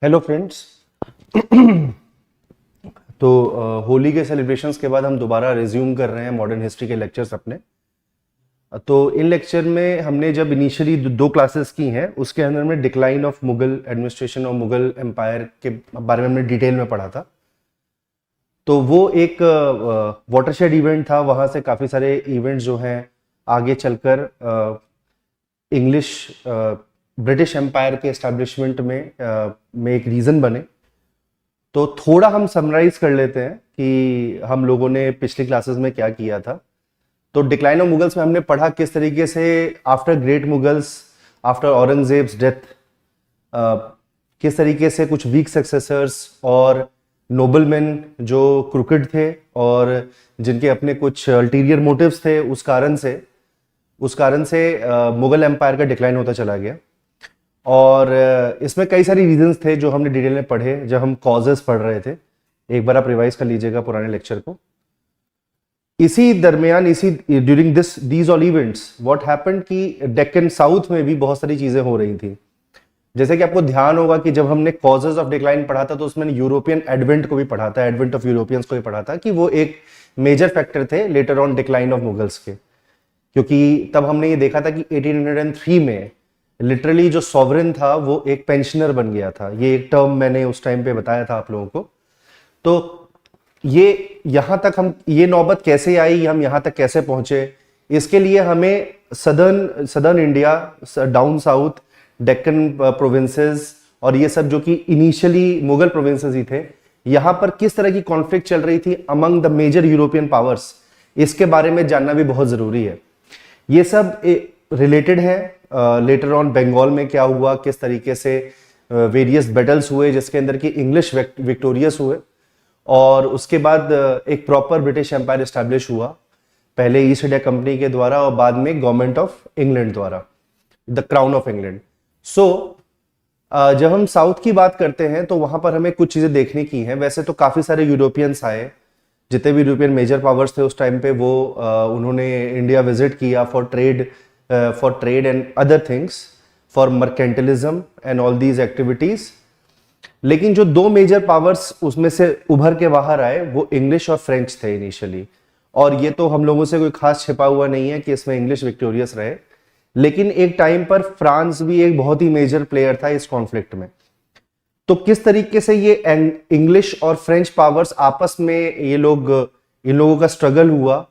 Hello friends. Holi के celebrations के बाद हम दोबारा रिज्यूम कर रहे हैं मॉडर्न हिस्ट्री के लेक्चर्स अपने। तो इन लेक्चर में हमने जब इनिशियली दो क्लासेस की हैं उसके अंदर में डिक्लाइन ऑफ मुगल एडमिनिस्ट्रेशन और मुगल एम्पायर के बारे में हमने डिटेल में पढ़ा था। तो वो एक वाटरशेड इवेंट था, वहाँ से काफ़ी सारे इवेंट्स जो हैं आगे चलकर इंग्लिश ब्रिटिश एम्पायर के एस्टैब्लिशमेंट में एक रीज़न बने। तो थोड़ा हम समराइज कर लेते हैं कि हम लोगों ने पिछली क्लासेस में क्या किया था। तो डिक्लाइन ऑफ मुगल्स में हमने पढ़ा किस तरीके से after great Mughals, after Aurangzeb's death, किस तरीके से कुछ वीक सक्सेसर्स और नोबलमैन जो क्रुकेड थे और जिनके अपने कुछ अल्टीरियर मोटिव्स थे, उस कारण से मुगल एम्पायर का डिक्लाइन होता चला गया। और इसमें कई सारी रीजंस थे जो हमने डिटेल में पढ़े जब हम कॉजेस पढ़ रहे थे। एक बार आप रिवाइज कर लीजिएगा पुराने लेक्चर को। इसी दरमियान during these all events what happened कि डेक्कन साउथ में भी बहुत सारी चीजें हो रही थी। जैसे कि आपको ध्यान होगा कि जब हमने कॉजेज ऑफ डिक्लाइन पढ़ा था तो उसमें यूरोपियन एडवेंट को भी पढ़ा था, एडवेंट ऑफ यूरोपियंस को भी पढ़ा था कि वो एक मेजर फैक्टर थे later on decline of Mughals के। क्योंकि तब हमने ये देखा था कि 1803 में लिटरली जो सॉवरेन था वो एक पेंशनर बन गया था। ये एक टर्म मैंने उस टाइम पे बताया था आप लोगों को। तो ये नौबत कैसे आई, हम यहां तक कैसे पहुंचे, इसके लिए हमें southern India, down south, Deccan provinces और ये सब जो कि इनिशियली मुगल प्रोविंसेस ही थे, यहां पर किस तरह की कॉन्फ्लिक्ट चल रही थी among the major European powers, इसके बारे में जानना भी बहुत जरूरी है। ये सब रिलेटेड है। लेटर ऑन बंगाल में क्या हुआ, किस तरीके से वेरियस बैटल्स हुए जिसके अंदर की इंग्लिश विक्टोरियस हुए और उसके बाद एक प्रॉपर ब्रिटिश एम्पायर एस्टैब्लिश हुआ, पहले ईस्ट इंडिया कंपनी के द्वारा और बाद में गवर्नमेंट ऑफ इंग्लैंड द्वारा, द क्राउन ऑफ इंग्लैंड। जब हम साउथ की बात करते हैं तो वहां पर हमें कुछ चीजें देखने की हैं। वैसे तो काफी सारे यूरोपियंस आए, जितने भी यूरोपियन मेजर पावर्स थे उस टाइम पे वो उन्होंने इंडिया विजिट किया for trade and other things, for mercantilism and all these activities. लेकिन जो दो मेजर पावर्स उसमें से उभर के बाहर आए वो इंग्लिश और फ्रेंच थे इनिशियली। और ये तो हम लोगों से कोई खास छिपा हुआ नहीं है कि इसमें इंग्लिश विक्टोरियस रहे, लेकिन एक टाइम पर फ्रांस भी एक बहुत ही मेजर प्लेयर था इस कॉन्फ्लिक्ट में। तो किस तरीके से ये इंग्लिश और फ्रेंच पावर्स आपस में इन लोगों का स्ट्रगल हुआ,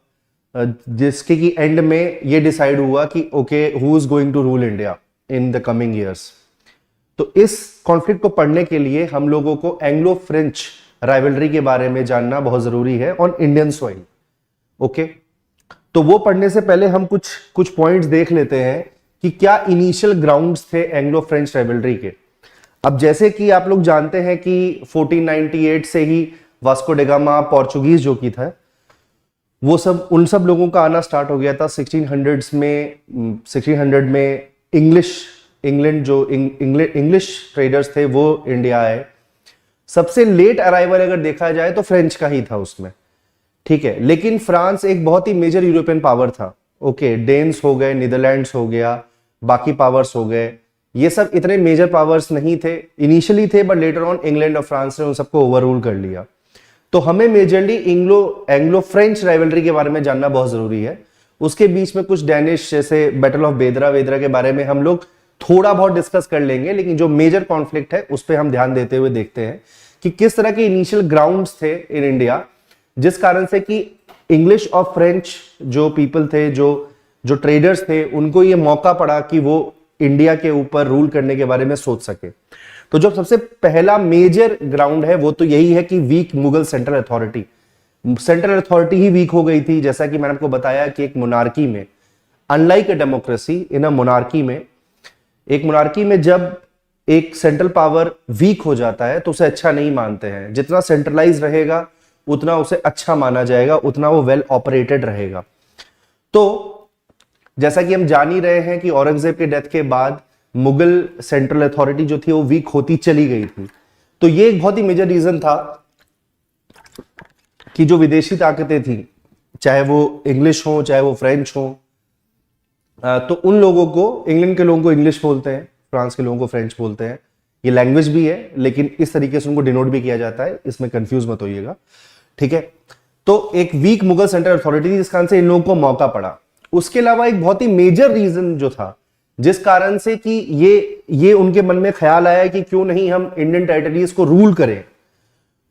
जिसके की एंड में ये डिसाइड हुआ कि okay, who is going to rule India in the coming years. तो इस कॉन्फ्लिक्ट को पढ़ने के लिए हम लोगों को एंग्लो फ्रेंच राइवलरी के बारे में जानना बहुत जरूरी है ऑन इंडियन सॉइल। ओके, तो वो पढ़ने से पहले हम कुछ पॉइंट्स देख लेते हैं कि क्या इनिशियल ग्राउंड्स थे एंग्लो फ्रेंच राइवलरी के। अब जैसे कि आप लोग जानते हैं कि 1498 से ही वास्को डा गामा पोर्चुगीज जो की था वो उन सब लोगों का आना स्टार्ट हो गया था 1600 में इंग्लिश ट्रेडर्स थे वो इंडिया आए। सबसे लेट अराइवल अगर देखा जाए तो फ्रेंच का ही था उसमें, ठीक है। लेकिन फ्रांस एक बहुत ही मेजर यूरोपियन पावर था। ओके, डेन्स हो गए, नीदरलैंड्स हो गया, बाकी पावर्स हो गए, ये सब इतने मेजर पावर्स नहीं थे, इनिशियली थे, बट लेटर ऑन इंग्लैंड और फ्रांस ने उन सबको ओवररूल कर लिया। तो हमें मेजरली एंग्लो फ्रेंच राइवलरी के बारे में जानना बहुत जरूरी है। उसके बीच में कुछ डैनिश, जैसे बैटल ऑफ बेदरा के बारे में हम लोग थोड़ा बहुत डिस्कस कर लेंगे, लेकिन जो मेजर कॉन्फ्लिक्ट है उस पर हम ध्यान देते हुए देखते हैं कि किस तरह के इनिशियल ग्राउंड्स थे इन इंडिया, जिस कारण से कि इंग्लिश और फ्रेंच जो पीपल थे, जो ट्रेडर्स थे, उनको ये मौका पड़ा कि वो इंडिया के ऊपर रूल करने के बारे में सोच सके। तो जो सबसे पहला मेजर ग्राउंड है वो तो यही है कि वीक मुगल सेंट्रल अथॉरिटी ही वीक हो गई थी। जैसा कि मैंने आपको बताया कि एक मोनार्की में, unlike a democracy, in a monarchy में जब एक सेंट्रल पावर वीक हो जाता है तो उसे अच्छा नहीं मानते हैं। जितना सेंट्रलाइज रहेगा उतना उसे अच्छा माना जाएगा, उतना वो वेल ऑपरेटेड रहेगा। तो जैसा कि हम जान ही रहे हैं कि औरंगजेब के डेथ के बाद मुगल सेंट्रल अथॉरिटी जो थी वो वीक होती चली गई थी। तो ये एक बहुत ही मेजर रीजन था कि जो विदेशी ताकतें थी, चाहे वो इंग्लिश हो चाहे वो फ्रेंच हो, तो उन लोगों को, इंग्लैंड के लोगों को इंग्लिश बोलते हैं, फ्रांस के लोगों को फ्रेंच बोलते हैं, ये लैंग्वेज भी है, लेकिन इस तरीके से उनको डिनोट भी किया जाता है, इसमें कंफ्यूज मत होइएगा, ठीक है। तो एक वीक मुगल सेंट्रल अथॉरिटी थी, जिस कारण से इन लोगों को मौका पड़ा। उसके अलावा एक बहुत ही मेजर रीजन जो था जिस कारण से कि ये उनके मन में ख्याल आया कि क्यों नहीं हम इंडियन टेरिटरीज को रूल करें,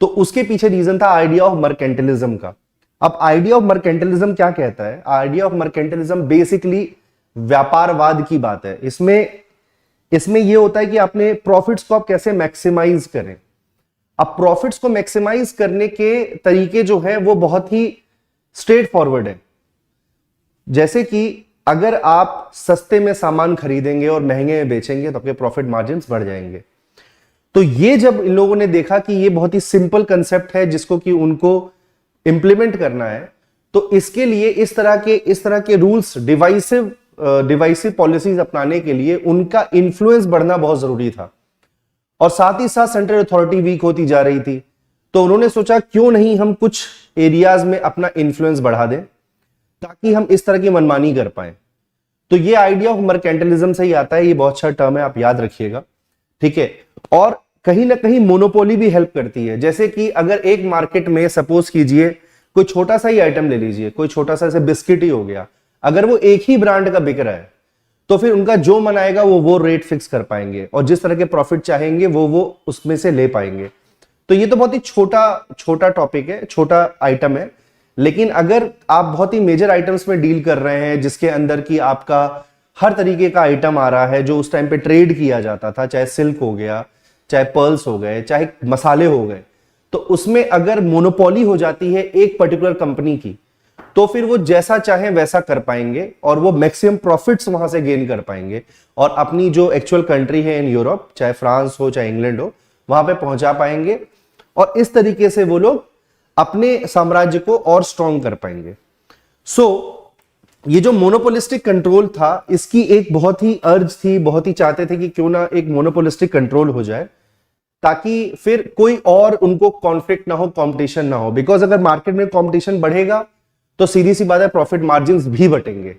तो उसके पीछे रीजन था आइडिया ऑफ मर्केंटिलिज्म का। अब आइडिया ऑफ मर्केंटिलिज्म क्या कहता है? आइडिया ऑफ मर्केंटिलिज्म बेसिकली व्यापारवाद की बात है। इसमें यह होता है कि आपने प्रॉफिट्स को आप कैसे मैक्सिमाइज करें। अब प्रॉफिट्स को मैक्सिमाइज करने के तरीके जो है वो बहुत ही स्ट्रेट फॉरवर्ड है। जैसे कि अगर आप सस्ते में सामान खरीदेंगे और महंगे में बेचेंगे तो आपके प्रॉफिट मार्जिन बढ़ जाएंगे। तो ये जब इन लोगों ने देखा कि ये बहुत ही सिंपल कंसेप्ट है जिसको कि उनको इंप्लीमेंट करना है, तो इसके लिए इस तरह के रूल्स, डिवाइसिव पॉलिसीज अपनाने के लिए उनका इन्फ्लुएंस बढ़ना बहुत जरूरी था। और साथ ही साथ सेंट्रल अथॉरिटी वीक होती जा रही थी, तो उन्होंने सोचा क्यों नहीं हम कुछ एरियाज में अपना इन्फ्लुएंस बढ़ा दें ताकि हम इस तरह की मनमानी कर पाए। तो ये आइडिया ऑफ मर्केंटिलिज्म से ही आता है, ये बहुत अच्छा टर्म है, आप याद रखिएगा, ठीक है। और कहीं ना कहीं मोनोपोली भी हेल्प करती है। जैसे कि अगर एक मार्केट में सपोज कीजिए कोई छोटा सा ही आइटम ले लीजिए, कोई छोटा सा ऐसे बिस्किट ही हो गया, अगर वो एक ही ब्रांड का बिक रहा है तो फिर उनका जो मन आएगा वो रेट फिक्स कर पाएंगे और जिस तरह के प्रॉफिट चाहेंगे वो उसमें से ले पाएंगे। तो ये तो बहुत ही छोटा टॉपिक है, छोटा आइटम है। लेकिन अगर आप बहुत ही मेजर आइटम्स में डील कर रहे हैं जिसके अंदर की आपका हर तरीके का आइटम आ रहा है जो उस टाइम पे ट्रेड किया जाता था, चाहे सिल्क हो गया, चाहे पर्ल्स हो गए, चाहे मसाले हो गए, तो उसमें अगर मोनोपोली हो जाती है एक पर्टिकुलर कंपनी की, तो फिर वो जैसा चाहे वैसा कर पाएंगे और वो मैक्सिमम प्रॉफिट्स वहां से गेन कर पाएंगे और अपनी जो एक्चुअल कंट्री है इन यूरोप, चाहे फ्रांस हो चाहे इंग्लैंड हो, वहां पे पहुंचा पाएंगे और इस तरीके से वो लोग अपने साम्राज्य को और स्ट्रॉन्ग कर पाएंगे। ये जो मोनोपोलिस्टिक कंट्रोल था, इसकी एक बहुत ही अर्ज थी, बहुत ही चाहते थे कि क्यों ना एक मोनोपोलिस्टिक कंट्रोल हो जाए ताकि फिर कोई और उनको कॉन्फ्लिक्ट ना हो, कंपटीशन ना हो। बिकॉज अगर मार्केट में कंपटीशन बढ़ेगा तो सीधी सी बात है प्रॉफिट मार्जिन्स भी बटेंगे।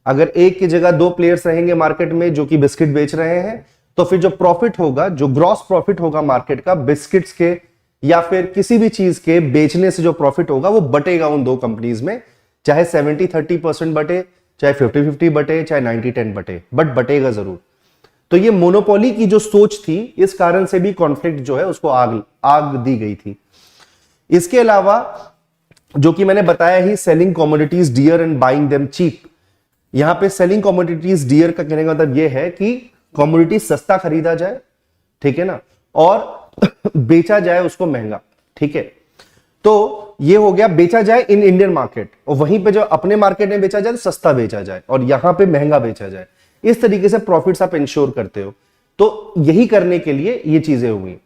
अगर एक की जगह दो प्लेयर्स रहेंगे मार्केट में जो कि बिस्किट बेच रहे हैं, तो फिर जो प्रॉफिट होगा, जो ग्रॉस प्रॉफिट होगा मार्केट का बिस्किट्स के या फिर किसी भी चीज के बेचने से जो प्रॉफिट होगा वो बटेगा उन दो कंपनीज में, चाहे 70-30% बटे, चाहे 50-50 बटे, चाहे 90-10 बटे, बट बटेगा जरूर। तो ये मोनोपोली की जो सोच थी, इस कारण से भी कॉन्फ्लिक्ट जो है उसको आग दी गई थी। इसके अलावा जो कि मैंने बताया ही, selling commodities dear and buying them cheap. यहां पे सेलिंग कमोडिटीज डियर का कहने का मतलब यह है कि कमोडिटी सस्ता खरीदा जाए, ठीक है ना, और बेचा जाए उसको महंगा, ठीक है। तो ये हो गया बेचा जाए इन इंडियन मार्केट, और वहीं पे जो अपने मार्केट में बेचा जाए तो सस्ता बेचा जाए और यहां पे महंगा बेचा जाए। इस तरीके से प्रॉफिट्स आप इंश्योर करते हो। तो यही करने के लिए ये चीजें हुई।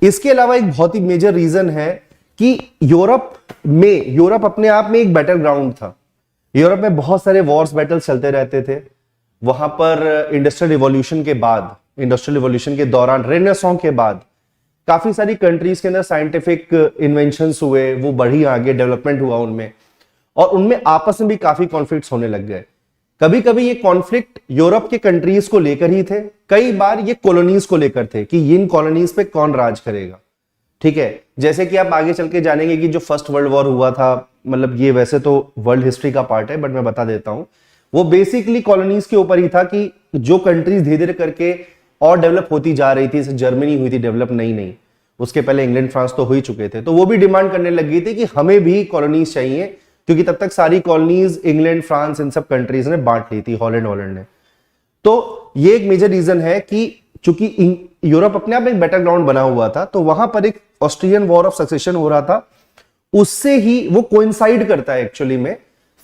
इसके अलावा एक बहुत ही मेजर रीजन है कि यूरोप अपने आप में एक बैटल ग्राउंड था। यूरोप में बहुत सारे वॉर्स बैटल चलते रहते थे। वहां पर इंडस्ट्रियल रिवॉल्यूशन के बाद, इंडस्ट्रियल रिवॉल्यूशन के दौरान, रेनेसां के बाद काफी सारी कंट्रीज के अंदर साइंटिफिक इन्वेंशंस हुए, वो बढ़ी आगे, डेवलपमेंट हुआ उनमें, और उनमें आपस में भी काफी कॉन्फ्लिक्ट्स होने लग गए। कभी कभी ये कॉन्फ्लिक्ट यूरोप के कंट्रीज को लेकर ही थे, कई बार ये कॉलोनीज को लेकर थे कि इन कॉलोनीज पे कौन राज करेगा, ठीक है। जैसे कि आप आगे चल के जानेंगे कि जो फर्स्ट वर्ल्ड वॉर हुआ था, मतलब ये वैसे तो वर्ल्ड हिस्ट्री का पार्ट है बट मैं बता देता हूं, वो बेसिकली कॉलोनीज के ऊपर ही था कि जो कंट्रीज धीरे धीरे करके और डेवलप होती जा रही थी, जैसे जर्मनी हुई थी डेवलप, नहीं, उसके पहले इंग्लैंड फ्रांस तो हो ही चुके थे, तो वो भी डिमांड करने लग गई थी कि हमें भी कॉलोनीज चाहिए, क्योंकि तब तक सारी कॉलोनीज इंग्लैंड फ्रांस इन सब कंट्रीज ने बांट ली थी, हॉलैंड ने। तो ये एक मेजर रीजन है कि चूंकि यूरोप अपने आप एक बैटल ग्राउंड बना हुआ था, तो वहां पर एक ऑस्ट्रियन वॉर ऑफ सक्सेशन हो रहा था, उससे ही वो कोइंसाइड करता है एक्चुअली में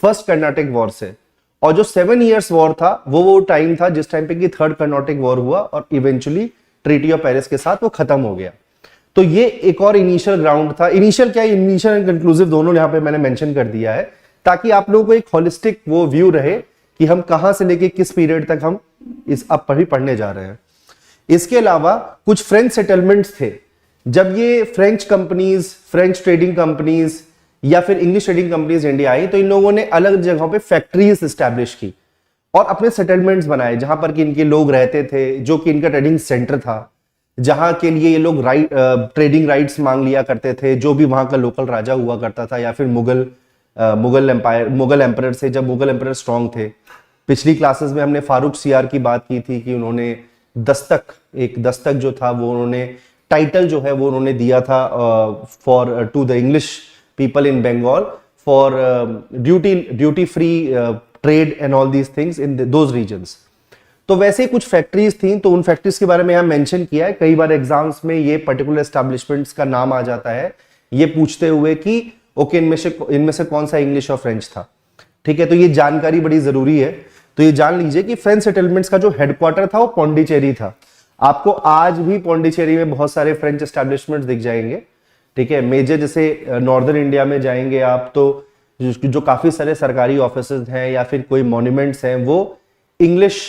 फर्स्ट कर्नाटिक वॉर से। और जो 7 इयर्स वॉर था वो टाइम था जिस टाइम पे कि थर्ड कर्नाटिक वॉर हुआ और इवेंचुअली ट्रीटी ऑफ पेरिस के साथ वो खत्म हो गया। तो ये एक और इनिशियल ग्राउंड था। इनिशियल क्या है, इनिशियल एंड कंक्लूसिव दोनों यहां पे मैंने मेंशन कर दिया है, ताकि आप लोगों को एक होलिस्टिक वो व्यू रहे कि हम कहां से लेके किस पीरियड तक हम इस अब पर ही पढ़ने जा रहे हैं। इसके अलावा कुछ फ्रेंच सेटलमेंट्स थे। जब ये French companies, French trading companies या फिर English trading companies India I, तो इन लोगों ने अलग जगहों पे फैक्ट्रीज एस्टैब्लिश की और अपने सेटलमेंट्स बनाए जहां पर कि इनके लोग रहते थे, जो कि इनका ट्रेडिंग सेंटर था। जहां के लिए ये लोग ट्रेडिंग राइट्स मांग लिया करते थे, जो भी वहां का लोकल राजा हुआ करता था, या फिर मुगल एम्परर से, जब मुगल एम्परर स्ट्रांग थे। पिछली क्लासेस में हमने फारूक सियार की बात की थी कि उन्होंने दस्तक जो था वो उन्होंने टाइटल जो है वो उन्होंने दिया था for to the English people in Bengal for duty free trade and all these things in those regions. तो वैसे ही कुछ फैक्ट्रीज थी, तो उन फैक्ट्रीज के बारे में यहाँ मेंशन किया है। कई बार एग्जाम्स में ये पर्टिकुलर एस्टैब्लिशमेंट्स का नाम आ जाता है, ये पूछते हुए कि ओके इनमें से कौन सा इंग्लिश और फ्रेंच था। ठीक है, तो ये जानकारी बड़ी जरूरी है। तो ये जान लीजिए कि फ्रेंच सेटलमेंट्स का जो हेडक्वार्टर था वो पौंडीचेरी था। आपको आज भी पौंडीचेरी में बहुत सारे फ्रेंच एस्टैब्लिशमेंट्स दिख जाएंगे। ठीक है, मेजर जैसे नॉर्दर्न इंडिया में जाएंगे आप तो जो काफी सारे सरकारी ऑफिसेज हैं या फिर कोई मॉन्यूमेंट्स हैं वो इंग्लिश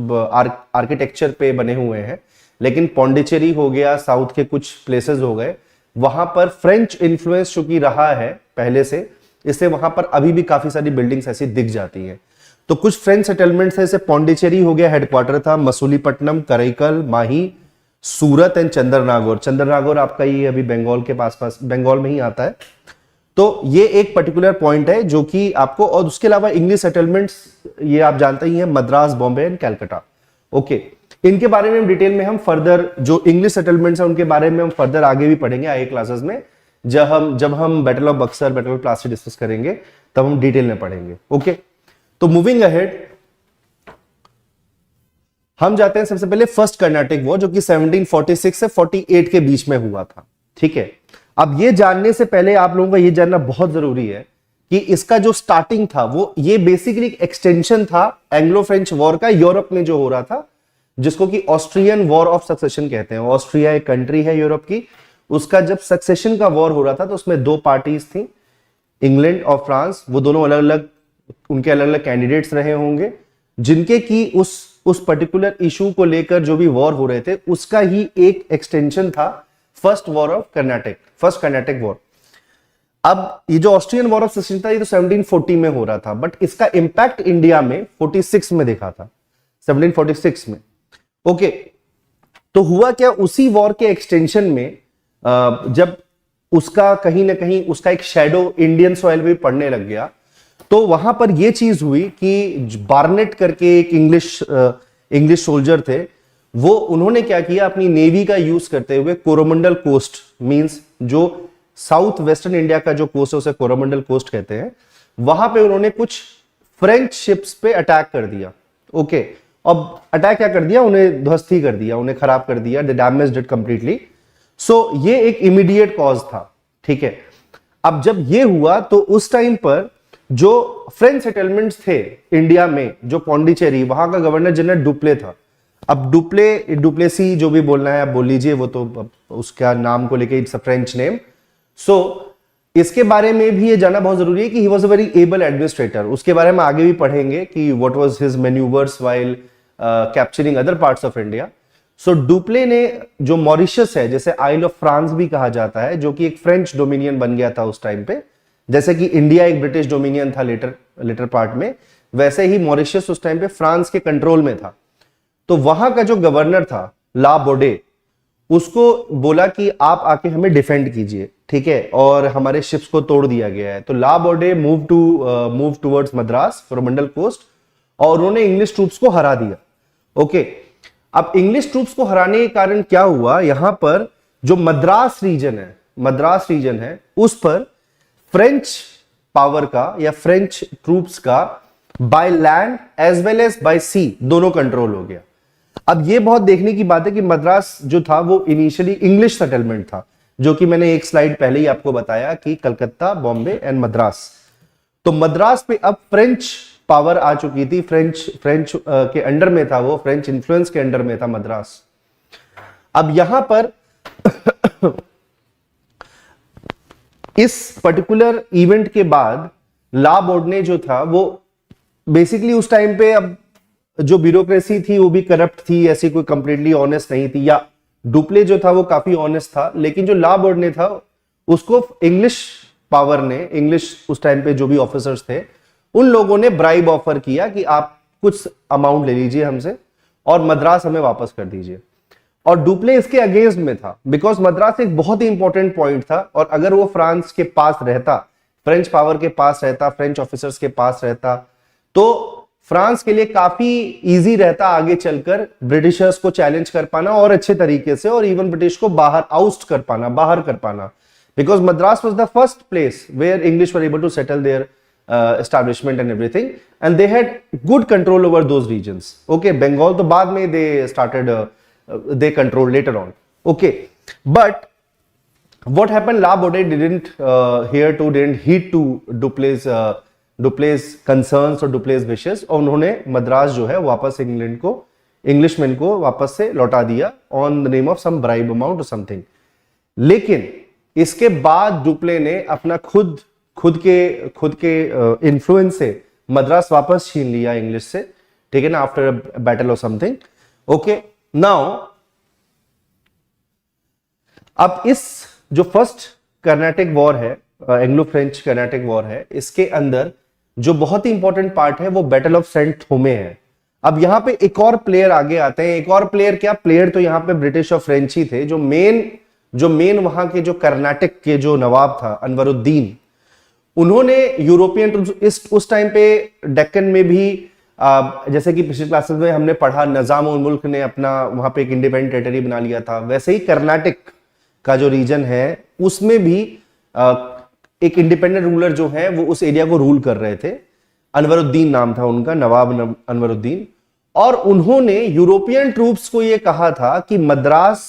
आर्किटेक्चर पे बने हुए हैं। लेकिन पौंडीचेरी हो गया, साउथ के कुछ प्लेसेस हो गए, वहां पर फ्रेंच इन्फ्लुएंस चूंकि रहा है पहले से, इससे वहां पर अभी भी काफी सारी बिल्डिंग्स ऐसी दिख जाती हैं। तो कुछ फ्रेंच सेटलमेंट्स है, जैसे पौंडीचेरी हो गया हेडक्वार्टर था, मसूलीपट्टनम, करैकल, माही, सूरत एंड चंद्रनागौर। चंद्रनागौर आपका ये अभी बंगाल के पास बंगाल में ही आता है। तो ये एक पर्टिकुलर पॉइंट है जो कि आपको, और उसके अलावा इंग्लिश सेटलमेंट्स ये आप जानते ही हैं, मद्रास, बॉम्बे एंड कैलकाटा। ओके, इनके बारे में डिटेल में हम फर्दर, जो इंग्लिश सेटलमेंट्स हैं उनके बारे में हम फर्दर आगे भी पढ़ेंगे आगे क्लासेस में। जब हम battle of Buxar, battle of Plassey discuss करेंगे तब हम डिटेल में पढ़ेंगे। ओके, तो मूविंग अहेड हम जाते हैं सबसे पहले फर्स्ट कर्नाटिक वॉर, जो कि 1746 से 48 के बीच में हुआ था। ठीक है, अब ये जानने से पहले आप लोगों का ये जानना बहुत जरूरी है कि इसका जो स्टार्टिंग था वो ये बेसिकली एक एक्सटेंशन था एंग्लो फ्रेंच वॉर का, यूरोप में जो हो रहा था, जिसको कि ऑस्ट्रियन वॉर ऑफ सक्सेशन कहते हैं। ऑस्ट्रिया एक कंट्री है यूरोप की, उसका जब सक्सेशन का वॉर हो रहा था तो उसमें दो पार्टीज थी, इंग्लैंड और फ्रांस। वो दोनों अलग अलग, उनके अलग अलग कैंडिडेट्स रहे होंगे, जिनके की उस पर्टिकुलर इशू को लेकर जो भी वॉर हो रहे थे उसका ही एक एक्सटेंशन था फर्स्ट कर्नाटिक वॉर। अब ये जो ऑस्ट्रियन वॉर ऑफ सक्सेशन था ये तो 1740 में हो रहा था, बट इसका इंपैक्ट इंडिया में 46 में देखा था, 1746 में। ओके, तो हुआ क्या, उसी वॉर के एक्सटेंशन में जब उसका कहीं ना कहीं उसका एक शैडो इंडियन सॉइल में पड़ने लग गया, तो वहां पर यह चीज हुई कि बार्नेट करके एक इंग्लिश सोल्जर थे, वो उन्होंने क्या किया, अपनी नेवी का यूज करते हुए कोरोमंडल कोस्ट, मींस जो साउथ वेस्टर्न इंडिया का जो कोस्ट है उसे कोरोमंडल कोस्ट कहते हैं, वहां पे उन्होंने कुछ फ्रेंच शिप्स पे अटैक कर दिया। ओके, अब अटैक क्या कर दिया, उन्हें ध्वस्त ही कर दिया, उन्हें खराब कर दिया, दे डैमेज्ड इट कंप्लीटली। सो ये एक इमीडिएट कॉज था। ठीक है, अब जब ये हुआ तो उस टाइम पर जो फ्रेंच सेटलमेंट्स थे इंडिया में, जो पौंडीचेरी, वहां का गवर्नर जनरल डुप्ले था। अब डुप्लेसी जो भी बोलना है आप बोल लीजिए, वो तो उसका नाम को लेके इट्स अ फ्रेंच नेम। सो इसके बारे में भी ये जानना बहुत जरूरी है कि he was a very able administrator. उसके बारे में आगे भी पढ़ेंगे कि what was his manoeuvres while capturing other parts of India. So Dupleix ने जो मॉरिशस है, जैसे आइल ऑफ फ्रांस भी कहा जाता है, जो कि एक फ्रेंच डोमिनियन बन गया था उस टाइम पे, जैसे कि इंडिया एक ब्रिटिश डोमिनियन था लेटर पार्ट में, वैसे ही मॉरिशस उस टाइम पे फ्रांस के कंट्रोल में था। तो वहां का जो गवर्नर था ला बोडे, उसको बोला कि आप आके हमें डिफेंड कीजिए। ठीक है, और हमारे शिप्स को तोड़ दिया गया है। तो ला बोडे move towards Madras, Coromandel coast, और उन्होंने इंग्लिश ट्रूप्स को हरा दिया। ओके, अब इंग्लिश ट्रूप्स को हराने के कारण क्या हुआ, यहां पर जो मद्रास रीजन है उस पर फ्रेंच पावर का या फ्रेंच ट्रूप्स का by land as well as by sea दोनों कंट्रोल हो गया। अब ये बहुत देखने की बात है कि मद्रास जो था वो इनिशियली इंग्लिश सेटलमेंट था, जो कि मैंने एक स्लाइड पहले ही आपको बताया कि कलकत्ता, बॉम्बे एंड मद्रास। तो मद्रास पे अब फ्रेंच पावर आ चुकी थी, फ्रेंच के अंडर में था, वो फ्रेंच इन्फ्लुएंस के अंडर में था मद्रास। अब यहां पर इस पर्टिकुलर इवेंट के बाद ला बोर्डने जो था वो बेसिकली उस टाइम पे, अब जो ब्यूरोक्रेसी थी वो भी करप्ट थी, ऐसी कोई कंप्लीटली ऑनेस्ट नहीं थी, या डुप्ले जो था वो काफी ऑनेस्ट था, लेकिन जो ला बोर्डने था उसको इंग्लिश पावर ने, इंग्लिश उस टाइम पे जो भी ऑफिसर्स थे उन लोगों ने ब्राइब ऑफर किया कि आप कुछ अमाउंट ले लीजिए हमसे और मद्रास हमें वापस कर दीजिए। और डुप्ले इसके अगेंस्ट में था, बिकॉज मद्रास एक बहुत ही इंपॉर्टेंट पॉइंट था, और अगर वो फ्रांस के पास रहता, फ्रेंच पावर के पास रहता, फ्रेंच ऑफिसर्स के पास रहता, तो फ्रांस के लिए काफी इजी रहता आगे चलकर ब्रिटिशर्स को चैलेंज कर पाना और अच्छे तरीके से, और इवन ब्रिटिश को बाहर आउस्ट कर पाना, बाहर कर पाना, because Madras was the first place where English were able to settle there establishment and everything, and they had good control over those regions. Okay, Bengal तो बाद में they started they controlled later on. Okay, but what happened? La Baudet didn't heed to Duplessis concerns और Duplessis wishes, और उन्होंने मद्रास जो है वापस England को, इंग्लिशमैन को वापस से लौटा दिया on the name of some bribe amount or something. लेकिन इसके बाद डुप्ले ने अपना खुद के इन्फ्लुएंस से मद्रास वापस छीन लिया इंग्लिश से, ठीक है ना, आफ्टर बैटल और समथिंग. ओके, नाउ अब इस जो फर्स्ट कर्नाटिक वॉर है, एंग्लो फ्रेंच कर्नाटिक वॉर है, इसके अंदर जो बहुत ही इंपॉर्टेंट पार्ट है वो बैटल ऑफ सेंट थोमे है. अब यहां पे एक और प्लेयर आगे आते हैं. एक और प्लेयर, क्या प्लेयर, तो यहां पे ब्रिटिश और फ्रेंच ही थे. जो मेन वहां के जो कर्नाटक के जो नवाब था अनवरुद्दीन, उन्होंने यूरोपियन उस टाइम पे डेक्कन में भी जैसे कि पिछले क्लासेस में हमने पढ़ा, निजाम उल मुल्क ने अपना वहां पे एक इंडिपेंडेंट टेरिटरी बना लिया था, वैसे ही कर्नाटक का जो रीजन है उसमें भी एक इंडिपेंडेंट रूलर जो है वो उस एरिया को रूल कर रहे थे. अनवरुद्दीन नाम था उनका, नवाब अनवरुद्दीन. और उन्होंने यूरोपियन ट्रूप्स को ये कहा था कि मद्रास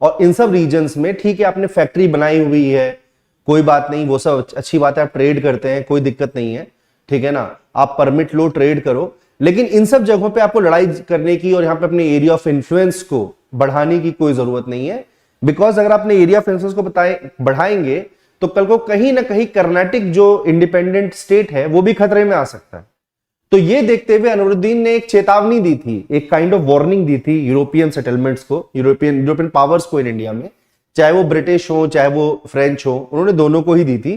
और इन सब रीजन्स में, ठीक है आपने फैक्ट्री बनाई हुई है, कोई बात नहीं, वो सब अच्छी बात है, आप ट्रेड करते हैं, कोई दिक्कत नहीं है, ठीक है ना, आप परमिट लो, ट्रेड करो, लेकिन इन सब जगहों पे आपको लड़ाई करने की और यहां पे अपने एरिया ऑफ इन्फ्लुएंस को बढ़ाने की कोई जरूरत नहीं है. बिकॉज अगर आपने एरिया ऑफ इन्फ्लुएंस को बढ़ाएंगे तो कल को कहीं ना कहीं कर्नाटक जो इंडिपेंडेंट स्टेट है वो भी खतरे में आ सकता है. तो ये देखते हुए अनवरुद्दीन ने एक चेतावनी दी थी, एक काइंड ऑफ वार्निंग दी थी यूरोपियन सेटलमेंट्स को, यूरोपियन पावर्स को इन इंडिया में, चाहे वो ब्रिटिश हो चाहे वो फ्रेंच हो, उन्होंने दोनों को ही दी थी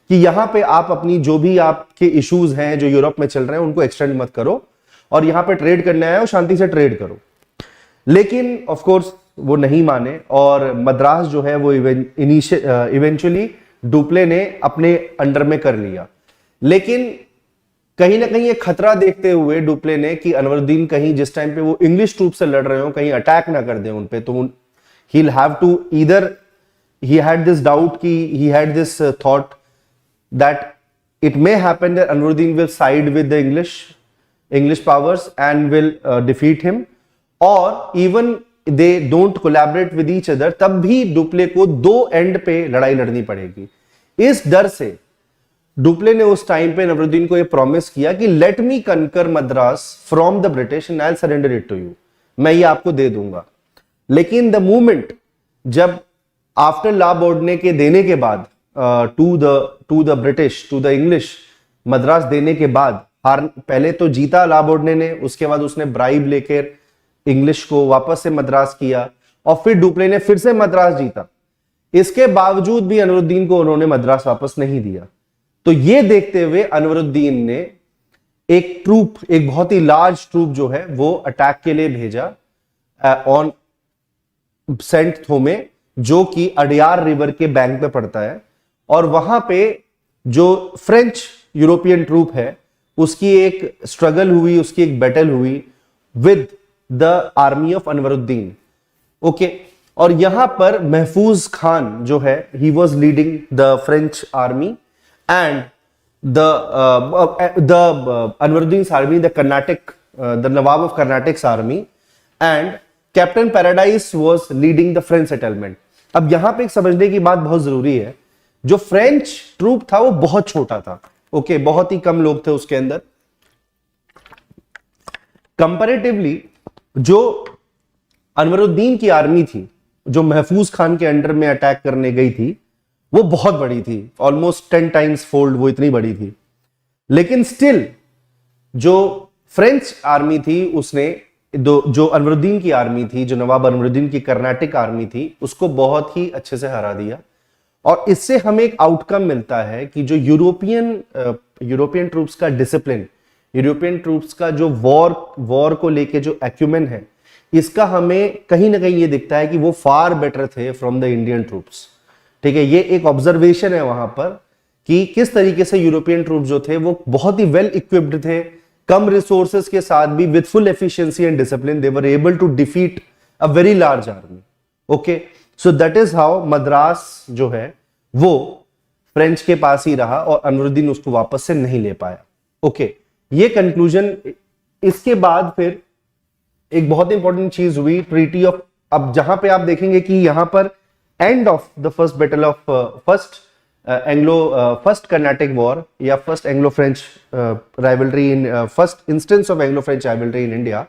कि यहां पे आप अपनी जो भी आपके इश्यूज हैं जो यूरोप में चल रहे हैं उनको एक्सटेंड मत करो, और यहां पे ट्रेड करने आए हो शांति से ट्रेड करो. लेकिन ऑफ कोर्स वो नहीं माने, और मद्रास जो है वो इवेंचुअली डुप्ले ने अपने अंडर में कर लिया. लेकिन कहीं ना कहीं एक खतरा देखते हुए डुप्ले ने कि अनवरुद्दीन कहीं जिस टाइम पे वो इंग्लिश ट्रूप से लड़ रहे हो कहीं अटैक ना कर दे उन पे, तो he'll have to either, he had this doubt ki he had this thought that it may happen that Anwaruddin will side with the English powers and will defeat him, or even they don't collaborate with each other, तब भी Dupleix को दो and पे लड़ाई लड़नी पड़ेगी. इस डर से डुप्ले ने उस टाइम पे अनवरुद्दीन को ये प्रॉमिस किया कि let me conquer Madras from the British and I will surrender it to you, मैं ये आपको दे दूंगा. लेकिन द मूवमेंट जब आफ्टर ला बोर्डने के देने के बाद to the British, to the English, Madras देने के बाद पहले तो जीता ला बोर्डने ने, उसके बाद उसने ब्राइब लेकर इंग्लिश को वापस से मद्रास किया, और फिर डुप्ले ने फिर से मद्रास जीता. इसके बावजूद भी अनवरुद्दीन को उन्होंने मद्रास वापस नहीं दिया. तो ये देखते हुए अनवरुद्दीन ने एक ट्रूप, एक बहुत ही लार्ज ट्रूप जो है वो अटैक के लिए भेजा ऑन सेंट थोमे, जो कि अडियार रिवर के बैंक पे पड़ता है. और वहां पे जो फ्रेंच यूरोपियन ट्रूप है उसकी एक स्ट्रगल हुई, उसकी एक बैटल हुई with the army of Anwaruddin. Okay, और यहां पर महफूज खान जो है, he was leading the French army and the Anwaruddin army, the Karnataka, the Nawab of Karnataka army, and captain paradise was leading the French settlement. अब यहां पे एक समझने की बात बहुत जरूरी है, जो फ्रेंच ट्रूप था वो बहुत छोटा था. ओके, बहुत ही कम लोग थे उसके अंदर. कंपैरेटिवली जो अनवरुद्दीन की आर्मी थी, जो महफूज खान के अंडर में अटैक करने गई थी, वो बहुत बड़ी थी, ऑलमोस्ट 10 टाइम्स फोल्ड, वो इतनी बड़ी थी. लेकिन स्टिल जो फ्रेंच आर्मी थी उसने जो अनवरुद्दीन की आर्मी थी, जो नवाब अनवरुद्दीन की कर्नाटक आर्मी थी, उसको बहुत ही अच्छे से हरा दिया. और इससे हमें एक आउटकम मिलता है कि जो यूरोपियन ट्रूप्स का डिसिप्लिन, यूरोपियन ट्रूप्स का जो वॉर को लेके जो एक्यूमेन है, इसका हमें कहीं ना कहीं ये दिखता है कि वो फार बेटर थे फ्रॉम द इंडियन ट्रूप्स। ठीक है, ये एक ऑब्जर्वेशन है वहां पर कि किस तरीके से यूरोपियन ट्रूप जो थे वो बहुत ही वेल इक्विप्ड थे, कम रिसोर्सेज के साथ भी with full efficiency and discipline they were able to defeat a very large army. Okay, so that is how Madras जो है वो फ्रेंच के पास ही रहा और अनवरुद्दीन उसको वापस से नहीं ले पाया। ओके, ये कंक्लूजन। इसके बाद फिर एक बहुत इंपॉर्टेंट चीज हुई, ट्रीटी ऑफ, अब जहां पे आप देखेंगे कि यहां पर end of the first battle of first Carnatic war या first Anglo French rivalry in first instance of Anglo French rivalry in India,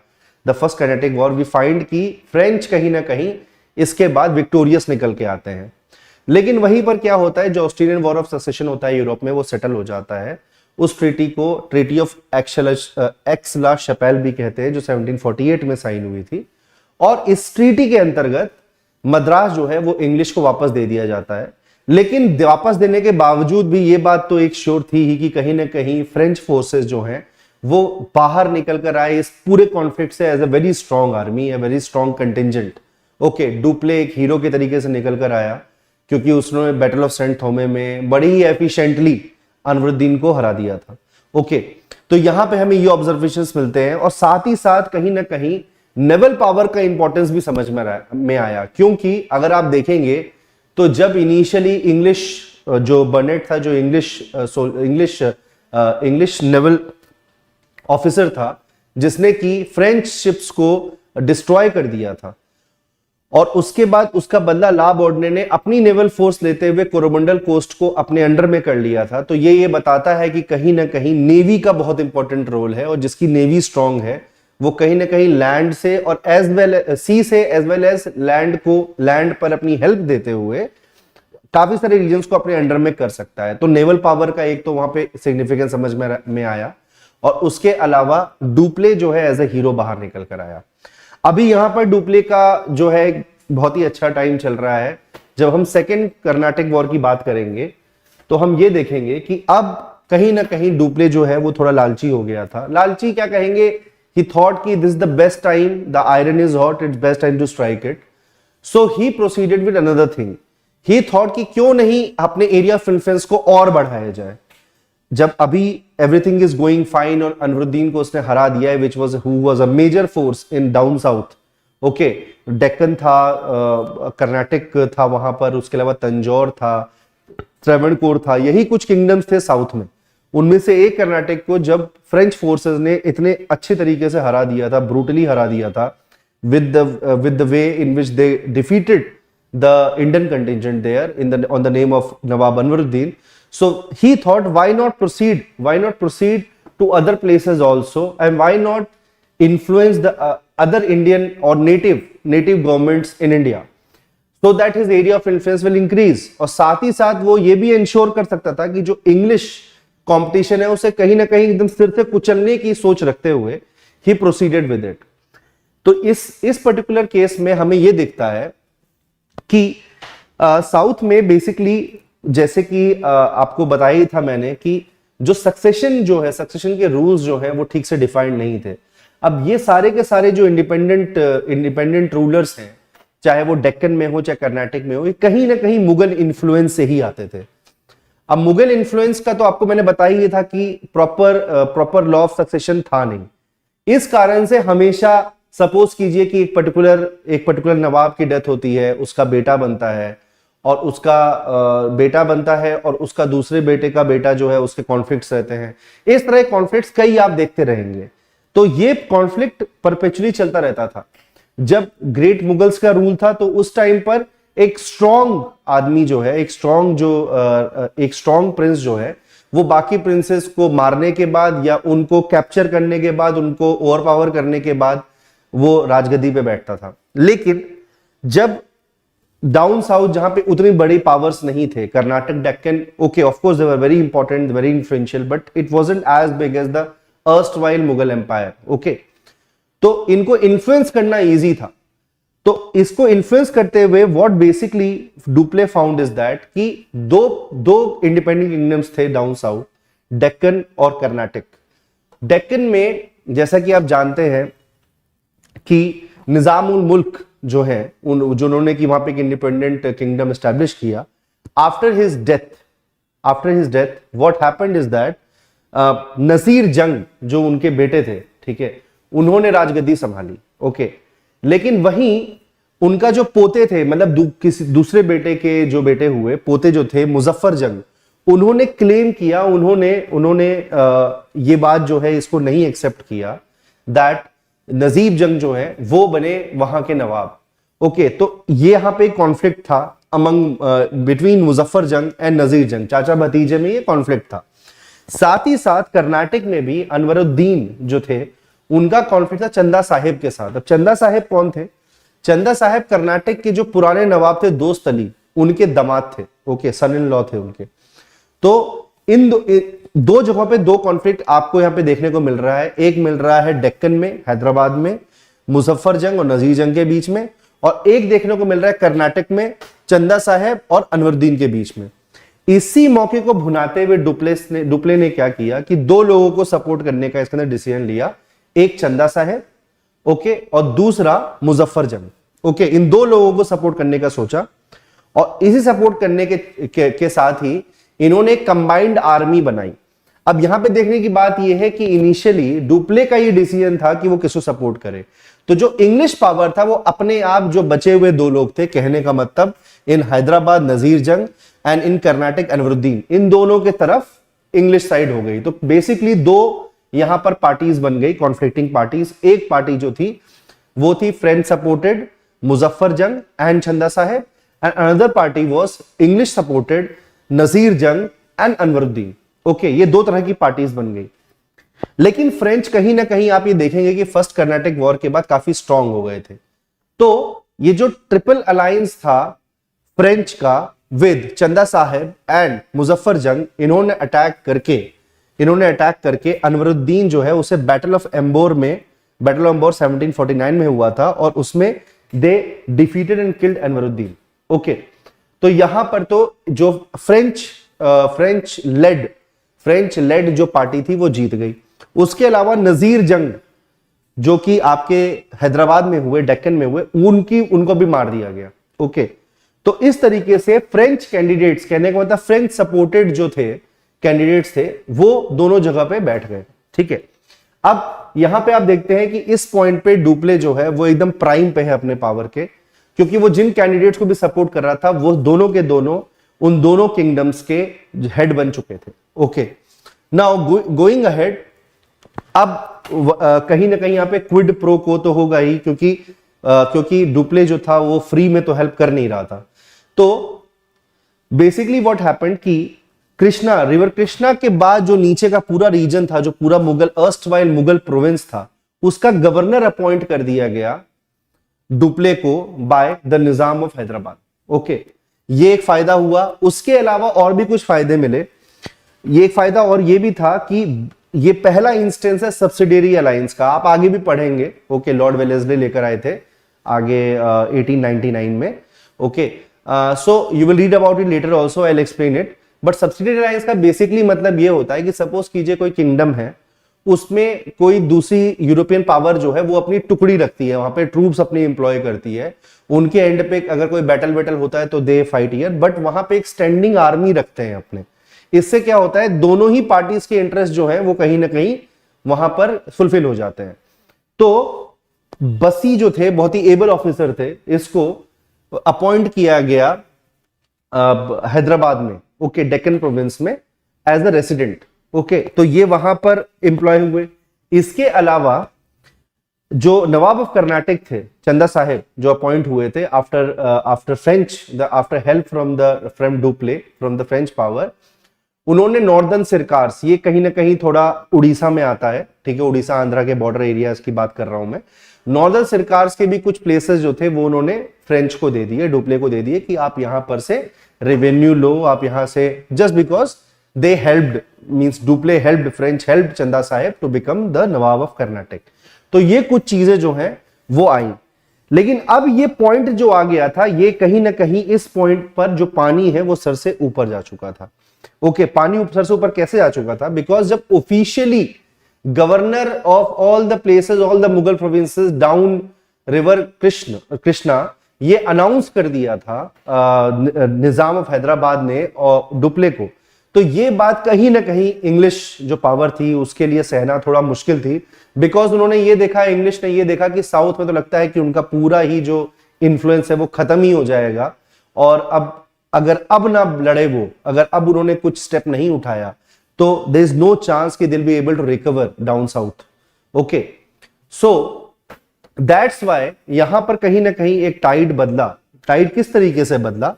the first Carnatic war, we find कि फ्रेंच कहीं ना कहीं इसके बाद विक्टोरियस निकल के आते हैं। लेकिन वहीं पर क्या होता है, जो ऑस्ट्रेलियन वॉर ऑफ सक्सेशन होता है यूरोप में, वो सेटल हो जाता है। उस ट्रीटी को ट्रीटी ऑफ एक्स ला शपैल भी कहते हैं, जो 1748 में साइन हुई थी। और इस ट्रीटी के अंतर्गत मद्रास जो है वो इंग्लिश को वापस दे दिया जाता है। लेकिन वापस देने के बावजूद भी ये बात तो एक श्योर थी ही कि कहीं ना कहीं फ्रेंच फोर्सेस जो हैं वो बाहर निकल कर आए इस पूरे कॉन्फ्लिक्ट से as a very strong army, a very strong contingent. Okay, Dupleix एक हीरो के तरीके से निकल कर आया क्योंकि उसने बैटल ऑफ सेंट थोमे में बड़ी ही एफिशिएंटली अनवरुद्दीन को हरा दिया था। ओके, तो यहां पे हमें ये ऑब्जर्वेशंस मिलते हैं और साथ ही साथ कहीं ना कहीं नेवल पावर का इंपॉर्टेंस भी समझ में आया, क्योंकि अगर आप देखेंगे तो जब इनिशियली इंग्लिश जो बर्नेट था, जो इंग्लिश नेवल ऑफिसर था जिसने कि फ्रेंच शिप्स को डिस्ट्रॉय कर दिया था, और उसके बाद उसका बदला ला बोर्डने ने अपनी नेवल फोर्स लेते हुए कोरोमंडल कोस्ट को अपने अंडर में कर लिया था। तो ये बताता है कि कहीं ना कहीं नेवी का बहुत इंपॉर्टेंट रोल है, और जिसकी नेवी स्ट्रांग है वो कहीं ना कहीं लैंड से और एज वेल सी से एज वेल एज लैंड पर अपनी हेल्प देते हुए काफी सारे रीजन्स को अपने अंडर में कर सकता है। तो नेवल पावर का एक तो वहां पे सिग्निफिकेंस समझ में आया, और उसके अलावा डुप्ले जो है एज ए हीरो बाहर निकल कर आया। अभी यहां पर डुप्ले का जो है बहुत ही अच्छा टाइम चल रहा है। जब हम सेकेंड कर्नाटिक वॉर की बात करेंगे तो हम ये देखेंगे कि अब कहीं ना कहीं डुप्ले जो है वो थोड़ा लालची हो गया था। लालची क्या कहेंगे, he thought कि this is the best time, the iron is hot, it's best time to strike it. So he proceeded with another thing. He thought कि क्यों नहीं अपने एरिया ऑफ इन्फ्लुएंस को और बढ़ाया जाए। जब अभी एवरीथिंग इज गोइंग फाइन और अनवरुद्दीन को उसने हरा दिया है, who was a major force in down south. Okay, Deccan था, कर्नाटिक था वहां पर, उसके अलावा तंजौर था, त्रावणकोर था, यही कुछ किंगडम्स थे साउथ में। उनमें से एक कर्नाटक को जब फ्रेंच फोर्सेस ने इतने अच्छे तरीके से हरा दिया था, ब्रूटली हरा दिया था, with the way in which they defeated the Indian contingent there on the name of Nawab Anwaruddin. So he thought, why not proceed to other places also, and why not influence the other Indian or native governments in India, so that his area of influence will increase. और साथ ही साथ वो ये भी ensure कर सकता था कि जो इंग्लिश कंपटीशन है उसे कहीं ना कहीं एकदम सिर से कुचलने की सोच रखते हुए ही प्रोसीडेड विद इट। तो इस पर्टिकुलर केस में हमें यह दिखता है कि साउथ में बेसिकली, जैसे कि आपको बताया ही था मैंने कि जो सक्सेशन के रूल्स जो है वो ठीक से डिफाइंड नहीं थे। अब ये सारे के सारे जो इंडिपेंडेंट रूलर्स हैं, चाहे वो डेक्कन में हो चाहे कर्नाटक में हो, ये कहीं ना कहीं मुगल इन्फ्लुएंस से ही आते थे। अब मुगल इन्फ्लुएंस का तो आपको मैंने बताया ही था कि प्रॉपर लॉ ऑफ सक्सेशन था नहीं। इस कारण से हमेशा सपोज कीजिए कि एक पर्टिकुलर नवाब की डेथ होती है, उसका बेटा बनता है और उसका दूसरे बेटे का बेटा जो है, उसके कॉन्फ्लिक्ट्स रहते हैं। इस तरह के कॉन्फ्लिक्ट्स कई आप देखते रहेंगे। तो ये कॉन्फ्लिक्ट परपेचुअली चलता रहता था। जब ग्रेट मुगल्स का रूल था तो उस टाइम पर एक स्ट्रॉन्ग आदमी जो है, एक स्ट्रॉन्ग प्रिंस जो है, वो बाकी प्रिंसेस को मारने के बाद या उनको कैप्चर करने के बाद, उनको ओवरपावर करने के बाद वो राजगद्दी पे बैठता था। लेकिन जब डाउन साउथ, जहां पे उतनी बड़ी पावर्स नहीं थे, Karnataka, Deccan, okay of course they were very important, very influential, but it wasn't as big as the erstwhile Mughal empire. Okay, तो इनको इन्फ्लुएंस करना इजी था। तो इसको इन्फ्लुएंस करते हुए what basically Dupleix found is that कि दो इंडिपेंडेंट किंगडम्स थे डाउन साउथ, डेक्कन और कर्नाटक। डेक्कन में जैसा कि आप जानते हैं कि निजामुल मुल्क जो है जो उन्होंने कि वहां पे एक इंडिपेंडेंट किंगडम एस्टैब्लिश किया, after his death what happened is that Nasir Jung जो उनके बेटे थे, ठीक है, उन्होंने राजगद्दी संभाली। ओके, लेकिन वहीं उनका जो पोते थे, मतलब किसी दूसरे बेटे के जो बेटे हुए, पोते जो थे मुजफ्फर जंग, उन्होंने क्लेम किया, उन्होंने ये बात जो है इसको नहीं एक्सेप्ट किया दैट नजीब जंग जो है वो बने वहां के नवाब। ओके, तो ये यहां पे कॉन्फ्लिक्ट था अमंग बिटवीन मुजफ्फर जंग एंड नजीर जंग, चाचा भतीजे में ये कॉन्फ्लिक्ट था। साथ ही साथ कर्नाटक में भी अनवरुद्दीन जो थे उनका कॉन्फ्लिक्ट था चंदा साहिब के साथ। अब चंदा साहिब कौन थे? चंदा साहिब कर्नाटक के जो पुराने नवाब थे दोस्त अली, उनके दामाद थे। ओके, सन इन लॉ थे उनके। तो इन दो जगहों पे दो कॉन्फ्लिक्ट आपको यहां पे देखने को मिल रहा है। एक मिल रहा है डेक्कन में, हैदराबाद में, मुजफ्फर जंग और नजीर जंग के बीच में, और एक देखने को मिल रहा है कर्नाटक में, चंदा साहब और अनवरुद्दीन के बीच में। इसी मौके को भुनाते हुए डुप्ले ने क्या किया कि दो लोगों को सपोर्ट करने का इसके अंदर डिसीजन लिया, एक चंदा साहब, ओके, और दूसरा मुजफ्फर जंग। ओके, इन दो लोगों को सपोर्ट करने का सोचा, और इसी सपोर्ट करने के साथ ही इन्होंने एक कंबाइंड आर्मी बनाई। अब यहां पे देखने की बात यह है कि इनिशियली डुप्ले का ये डिसीजन था कि वो किसको सपोर्ट करे, तो जो इंग्लिश पावर था वो अपने आप जो बचे हुए दो लोग थे, कहने का मतलब इन हैदराबाद नजीर जंग एंड इन कर्नाटक अनवरुद्दीन, इन दोनों के तरफ इंग्लिश साइड हो गई। तो बेसिकली दो यहां पर पार्टीज बन गई, कॉन्फ्लिक्टिंग पार्टीज। एक पार्टी जो थी वो थी फ्रेंच सपोर्टेड मुजफ्फर जंग and Chanda Sahib, and another party was English supported Nasir Jang and Anwaruddin. Okay, ये दो तरह की पार्टीज बन गई। लेकिन फ्रेंच कहीं ना कहीं आप ये देखेंगे कि फर्स्ट कर्नाटक वॉर के बाद काफी स्ट्रांग हो गए थे। तो ये जो ट्रिपल अलायंस था फ्रेंच का विद चंदा साहब एंड मुजफ्फर जंग, इन्होंने अटैक करके अनवरुद्दीन जो है उसे बैटल ऑफ एम्बोर 1749 में हुआ था, और उसमें they defeated and killed Anwaruddin. Okay, तो यहां पर तो जो फ्रेंच लेड जो पार्टी थी वो जीत गई। उसके अलावा नजीर जंग जो कि आपके हैदराबाद में हुए, डेक्कन में हुए, उनको भी मार दिया गया। ओके, तो इस तरीके से फ्रेंच कैंडिडेट्स, कहने का मतलब फ्रेंच सपोर्टेड जो थे कैंडिडेट्स थे, वो दोनों जगह पे बैठ गए। ठीक है, अब यहां पे आप देखते हैं कि इस पॉइंट पे डुप्ले जो है वो एकदम प्राइम पे है अपने पावर के, क्योंकि वो जिन कैंडिडेट्स को भी सपोर्ट कर रहा था वो दोनों के दोनों उन दोनों किंगडम्स के हेड बन चुके थे। ओके, नाउ गोइंग अहेड, अब कहीं ना कहीं यहां पे क्विड प्रो को तो होगा ही, क्योंकि डुप्ले जो था वो फ्री में तो हेल्प कर नहीं रहा था। तो बेसिकली व्हाट हैपेंड कि रिवर कृष्णा के बाद जो नीचे का पूरा रीजन था, जो पूरा अर्स्टवाइल मुगल प्रोविंस था, उसका गवर्नर अपॉइंट कर दिया गया डुप्ले को by the Nizam of Hyderabad. Okay, ये एक फायदा हुआ। उसके अलावा और भी कुछ फायदे मिले। ये एक फायदा और ये भी था कि ये पहला इंस्टेंस है सब्सिडियरी अलायंस का, आप आगे भी पढ़ेंगे। ओके, लॉर्ड वेलेस्ले लेकर आए थे आगे 1899 में। Okay, so you will read about it later also, I will explain it. But subsidiary alliance का बेसिकली मतलब ये होता है कि सपोज कीजिए कोई किंगडम है, उसमें कोई दूसरी यूरोपियन पावर जो है वो अपनी टुकड़ी रखती है, वहां पे ट्रूप्स अपनी एम्प्लॉय करती है, उनके एंड पे अगर कोई बैटल होता है तो दे फाइट हियर, बट वहां पे एक स्टैंडिंग आर्मी रखते हैं अपने। इससे क्या होता है, दोनों ही पार्टीज के इंटरेस्ट जो है वो कहीं ना कहीं वहां पर फुलफिल हो जाते हैं। तो बसी जो थे बहुत ही एबल ऑफिसर थे, इसको अपॉइंट किया गया हैदराबाद में, ओके, डेक्कन प्रोविंस में एज अ रेसिडेंट। ओके, तो ये वहां पर एम्प्लॉय हुए। इसके अलावा जो नवाब ऑफ कर्नाटक थे चंदा साहेब, जो अपॉइंट हुए थे after help from Dupleix from the French power, उन्होंने नॉर्दर्न सिरकार्स, ये कहीं ना कहीं थोड़ा उड़ीसा में आता है, ठीक है, उड़ीसा आंध्रा के बॉर्डर एरियाज की बात कर रहा हूं मैं। नॉर्दर्न सिरकार्स के भी कुछ प्लेसेस जो थे वो उन्होंने फ्रेंच को दे दिए, डुप्ले को दे दिए कि आप यहां पर से रेवेन्यू लो, आप यहां से, just because they helped, means Dupleix helped, French helped Chanda Sahib to become the Nawab of Karnataka. तो ये कुछ चीजें जो हैं वो आई। लेकिन अब ये पॉइंट जो आ गया था, ये कहीं ना कहीं इस पॉइंट पर जो पानी है वो सर से ऊपर जा चुका था। ओके, पानी सर से ऊपर कैसे जा चुका था? बिकॉज जब officially governor of all the places, all the Mughal provinces down river Krishna ये अनाउंस कर दिया था निजाम ऑफ हैदराबाद ने और डुप्ले को, तो ये बात कहीं ना कहीं इंग्लिश जो पावर थी उसके लिए सहना थोड़ा मुश्किल थी, बिकॉज उन्होंने ये देखा, इंग्लिश ने ये देखा कि साउथ में तो लगता है कि उनका पूरा ही जो इन्फ्लुएंस है वो खत्म ही हो जाएगा, और अब अगर अब ना लड़े वो, अगर अब उन्होंने कुछ स्टेप नहीं उठाया तो देयर इज नो चांस कि they will be able to recover down south. Okay, so that's why यहां पर कहीं ना कहीं एक टाइड बदला। टाइड किस तरीके से बदला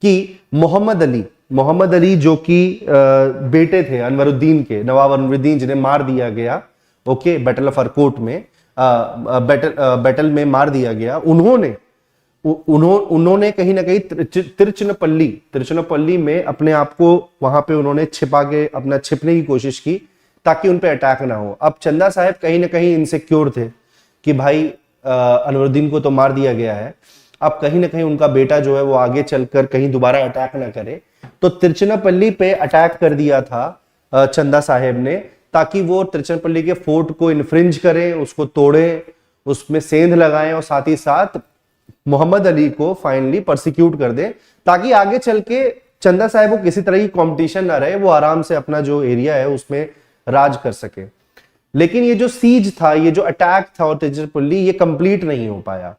कि मोहम्मद अली जो कि बेटे थे अनवरुद्दीन के, नवाब अनवरुद्दीन जिन्हें मार दिया गया, ओके, बैटल ऑफ अरकोट में, बैटल में मार दिया गया, उन्होंने कहीं ना कहीं तिरुचिरापल्ली में अपने आप को वहां पे उन्होंने अपना छिपने की कोशिश की ताकि उन पे अटैक ना हो। अब चंदा साहब कहीं ना कहीं इनसिक्योर थे कि भाई अनवरुद्दीन को तो मार दिया गया है, अब कहीं ना कहीं उनका बेटा जो है वो आगे चलकर कहीं दोबारा अटैक ना करे, तो तिरुचिरापल्ली पे अटैक कर दिया था चंदा साहब ने, ताकि वो तिरुचिरापल्ली के फोर्ट को इन्फ्रिंज करें, उसको तोड़ें, उसमें सेंध लगाएं और साथ ही साथ मोहम्मद अली को फाइनली परसिक्यूट कर दे, ताकि आगे चल के चंदा साहब को किसी तरह की कंपटीशन ना रहे, वो आराम से अपना जो एरिया है उसमें राज कर सके। लेकिन ये जो सीज था, ये जो अटैक था और तिरुचिरापल्ली, ये कंप्लीट नहीं हो पाया,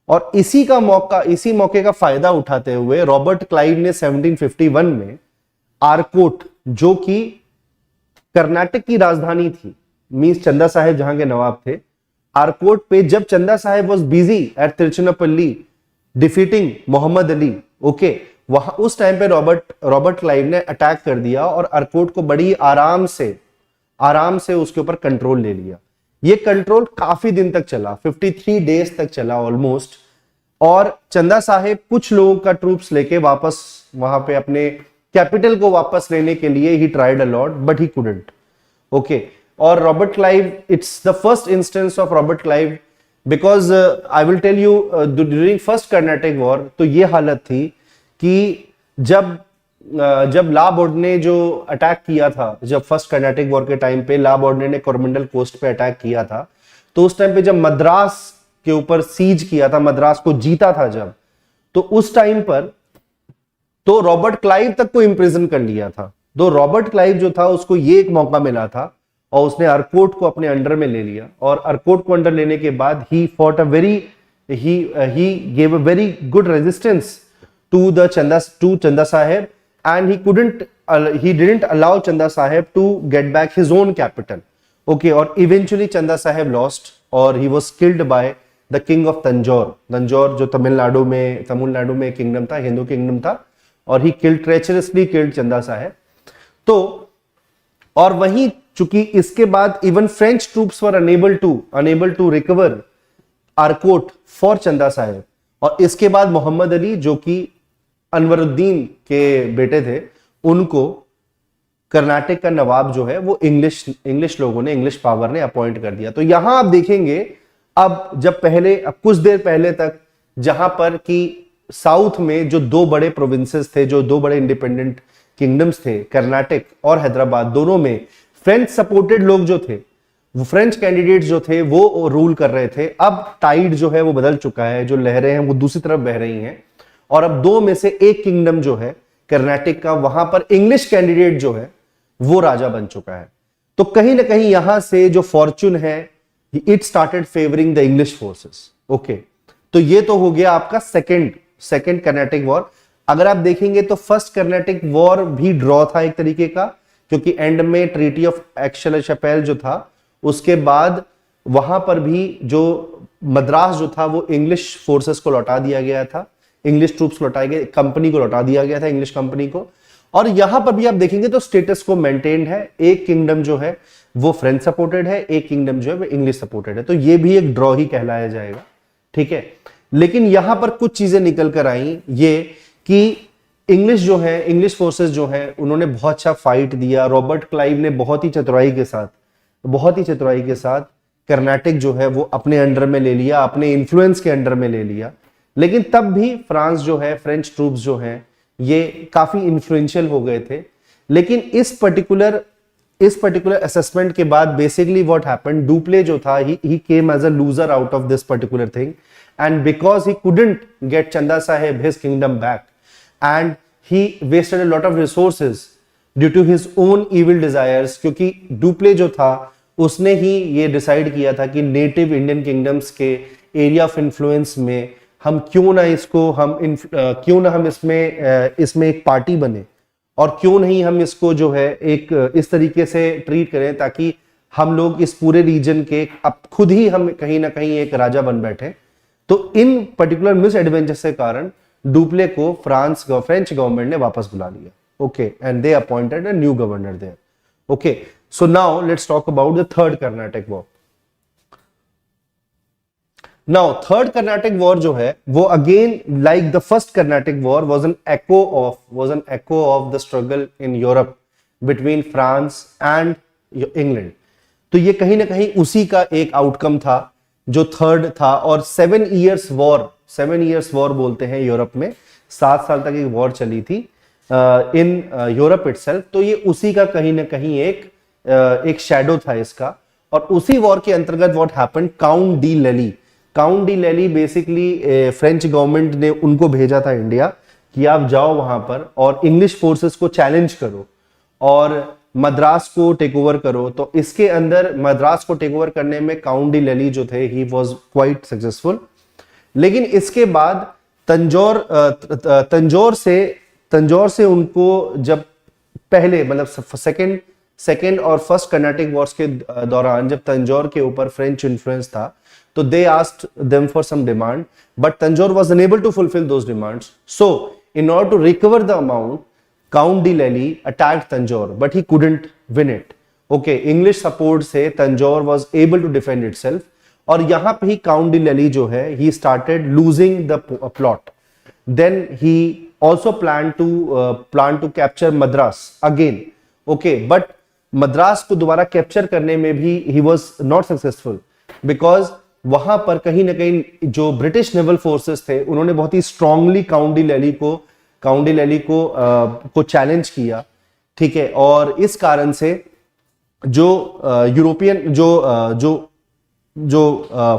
और इसी मौके का फायदा उठाते हुए रॉबर्ट क्लाइव ने 1751 में आरकोट, जो कि कर्नाटक की राजधानी थी, मींस चंदा साहब जहां के नवाब थे, आरकोट पे जब Chanda Sahib was busy at Tiruchirappalli defeating Mohammad Ali, okay, वहां उस टाइम पे रॉबर्ट क्लाइव ने अटैक कर दिया और आरकोट को बड़ी आराम से उसके ऊपर कंट्रोल ले लिया। ये कंट्रोल काफी दिन तक चला, 53 डेज तक चला ऑलमोस्ट, और चंदा साहेब कुछ लोगों का ट्रूप्स लेके वापस वहां पे अपने कैपिटल को वापस लेने के लिए he tried a lot, but he couldn't. Okay, और Robert Clive, it's the first instance of Robert Clive, because I will tell you during first Karnataka war तो ये हालत थी कि जब ला बोर्ड ने जो अटैक किया था, जब फर्स्ट कर्नाटक वॉर के टाइम पे ला बोर्ड ने कोरोमंडल कोस्ट पे अटैक किया था, तो उस टाइम पे जब मद्रास के ऊपर सीज किया था, मद्रास को जीता था जब, तो उस टाइम पर तो रॉबर्ट क्लाइव तक को इंप्रिजन कर लिया था। तो रॉबर्ट क्लाइव जो था उसको ये एक मौका मिला था और उसने अरकोट को अपने अंडर में ले लिया, और अरकोट को अंडर लेने के बाद ही gave a very good resistance to Chanda Sahib, and he didn't allow Chanda Saheb to get back his own capital. Okay, और eventually Chanda Saheb lost और he was killed by the king of Tanjore जो तमिलनाडु में kingdom था, Hindu kingdom था, और he treacherously killed Chanda Saheb। तो और वहीं चूंकि इसके बाद even French troops were unable to recover Arcot for Chanda Saheb, और इसके बाद मोहम्मद अली जो कि अनवरुद्दीन के बेटे थे, उनको कर्नाटक का नवाब जो है वो इंग्लिश लोगों ने, इंग्लिश पावर ने अपॉइंट कर दिया। तो यहां आप देखेंगे अब कुछ देर पहले तक जहां पर कि साउथ में जो दो बड़े प्रोविंसेस थे, जो दो बड़े इंडिपेंडेंट किंगडम्स थे, कर्नाटक और हैदराबाद, दोनों में फ्रेंच सपोर्टेड लोग जो थे, वो फ्रेंच कैंडिडेट्स जो थे वो रूल कर रहे थे। अब टाइड जो है वो बदल चुका है, जो लहरें हैं वो दूसरी तरफ बह रही हैं, और अब दो में से एक किंगडम जो है कर्नाटक का, वहां पर इंग्लिश कैंडिडेट जो है वो राजा बन चुका है। तो कहीं ना कहीं यहां से जो फॉर्चून है, it started favouring the English forces. Okay, तो ये तो हो गया आपका सेकंड कर्नाटक वॉर। अगर आप देखेंगे तो फर्स्ट कर्नाटक वॉर भी ड्रॉ था एक तरीके का, क्योंकि एंड में ट्रीटी ऑफ एक्स-ला-चैपेल जो था, उसके बाद वहां पर भी जो मद्रास जो था वो इंग्लिश फोर्सेस को लौटा दिया गया था, इंग्लिश ट्रूप्स लौटाए गए, कंपनी को लौटा दिया गया था, इंग्लिश कंपनी को। और यहां पर भी आप देखेंगे तो स्टेटस को मेंटेन्ड है, एक किंगडम जो है वो फ्रेंच सपोर्टेड है, एक किंगडम जो है वो इंग्लिश सपोर्टेड है। तो ये भी एक ड्रॉ ही कहलाया जाएगा, ठीक है। लेकिन यहां पर कुछ चीजें निकल कर आई, ये कि इंग्लिश जो है, इंग्लिश फोर्सेस जो है, उन्होंने बहुत अच्छा फाइट दिया। रॉबर्ट क्लाइव ने बहुत ही चतुराई के साथ कर्नाटक जो है वो अपने अंडर में ले लिया, अपने इन्फ्लुएंस के अंडर में ले लिया। लेकिन तब भी फ्रांस जो है, फ्रेंच ट्रूप्स जो हैं, ये काफी इन्फ्लुएंशियल हो गए थे। लेकिन इस पर्टिकुलर इस पर्टिकुलर असेसमेंट के बाद बेसिकली व्हाट हैपेंड, डुप्ले जो था he came as a loser out of this particular thing, and because he couldn't get Chanda Sahib his kingdom back and he wasted a lot of resources due to his own evil desires, क्योंकि Dupleix जो था उसने ही ये decide किया था कि native Indian kingdoms के एरिया ऑफ इन्फ्लुएंस में हम क्यों ना इसमें एक पार्टी बने, और क्यों नहीं हम इसको जो है एक इस तरीके से ट्रीट करें ताकि हम लोग इस पूरे रीजन के अब खुद ही हम कहीं ना कहीं एक राजा बन बैठे। तो इन पर्टिकुलर मिस एडवेंचर्स के कारण डुप्ले को फ्रेंच गवर्नमेंट ने वापस बुला लिया। Okay, and they appointed a new governor there. Okay, so now let's talk about the third Karnataka war. Now third Karnataka war जो है वो again like the first Karnataka war was an echo of the struggle in Europe between France and England। तो ये कहीं ना कहीं उसी का एक आउटकम था जो थर्ड था, और 7 years वॉर बोलते हैं यूरोप में, 7 साल तक एक वॉर चली थी इन यूरोप इटसेल्फ। तो ये उसी का कहीं ना कहीं एक शैडो था इसका। और उसी वॉर के अंतर्गत व्हाट हैपेंड, काउंट डी लैली बेसिकली फ्रेंच गवर्नमेंट ने उनको भेजा था इंडिया कि आप जाओ वहां पर और इंग्लिश फोर्सेस को चैलेंज करो और मद्रास को टेक ओवर करो। तो इसके अंदर मद्रास को टेक ओवर करने में काउंट डी लैली जो थे ही वाज क्वाइट सक्सेसफुल। लेकिन इसके बाद तंजौर से उनको जब पहले मतलब सेकेंड और फर्स्ट कर्नाटिक वॉर्स के दौरान जब तंजौर के ऊपर फ्रेंच इन्फ्लुएंस था, तो they asked them for some demand, but Tanjore was unable to fulfill those demands. So, in order to recover the amount, Count de Lally attacked Tanjore, but he couldn't win it. Okay, English support से Tanjore was able to defend itself, और यहाँ पे ही Count de Lally जो है, he started losing the plot. Then he also planned to capture Madras again. Okay, but Madras को दोबारा capture करने में भी he was not successful because वहां पर कहीं ना कहीं जो ब्रिटिश नेवल फोर्सेस थे उन्होंने बहुत ही स्ट्रांगली काउंट डी लैली को चैलेंज किया। ठीक है, और इस कारण से जो यूरोपियन जो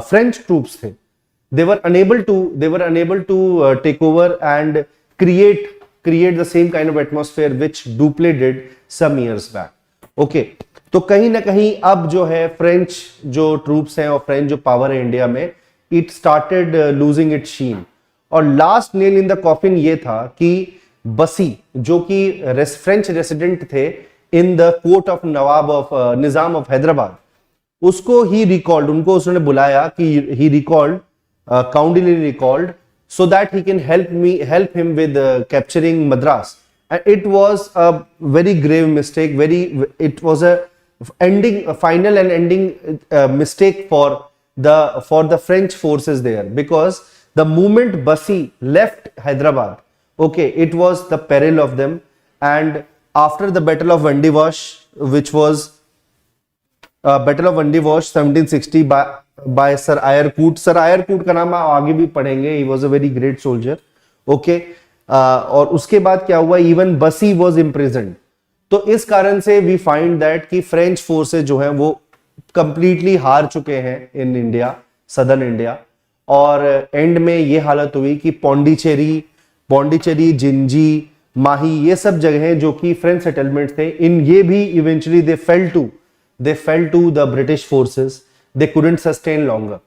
फ्रेंच ट्रूप्स थे they were unable to take over and create the same kind of atmosphere which Dupleix did some years back. Okay, तो कहीं ना कहीं अब जो है फ्रेंच जो ट्रूप्स हैं और फ्रेंच जो पावर है इंडिया में, इट स्टार्टेड लूजिंग इट शीन। और last nail in the coffin ये था कि बसी जो कि फ्रेंच रेसिडेंट थे in the court of Nizam of Hyderabad, उसको ही रिकॉल्ड, उनको उसने बुलाया कि ही रिकॉल्ड काउंट डी लैली recalled so that he can help him with capturing Madras. And it was a very grave mistake. It was a final and ending mistake for the French forces there, because the moment Bassi left Hyderabad, okay, it was the peril of them. And after the Battle of Vandivash, which was Battle of Vandivash 1760 by Sir Eyre Coote. Sir Eyre Coote का नाम आगे भी पढ़ेंगे. He was a very great soldier. Okay. और उसके बाद क्या हुआ, इवन बसी वॉज इम्प्रिजन्ड। तो इस कारण से वी फाइंड दैट कि फ्रेंच फोर्सेज जो हैं वो कंप्लीटली हार चुके हैं इन इंडिया, सदर्न इंडिया। और एंड में ये हालत हुई कि पौंडीचेरी, जिंजी, माही, ये सब जगहें जो कि फ्रेंच सेटलमेंट थे, इन ये भी eventually they fell to the British forces. They couldn't sustain longer.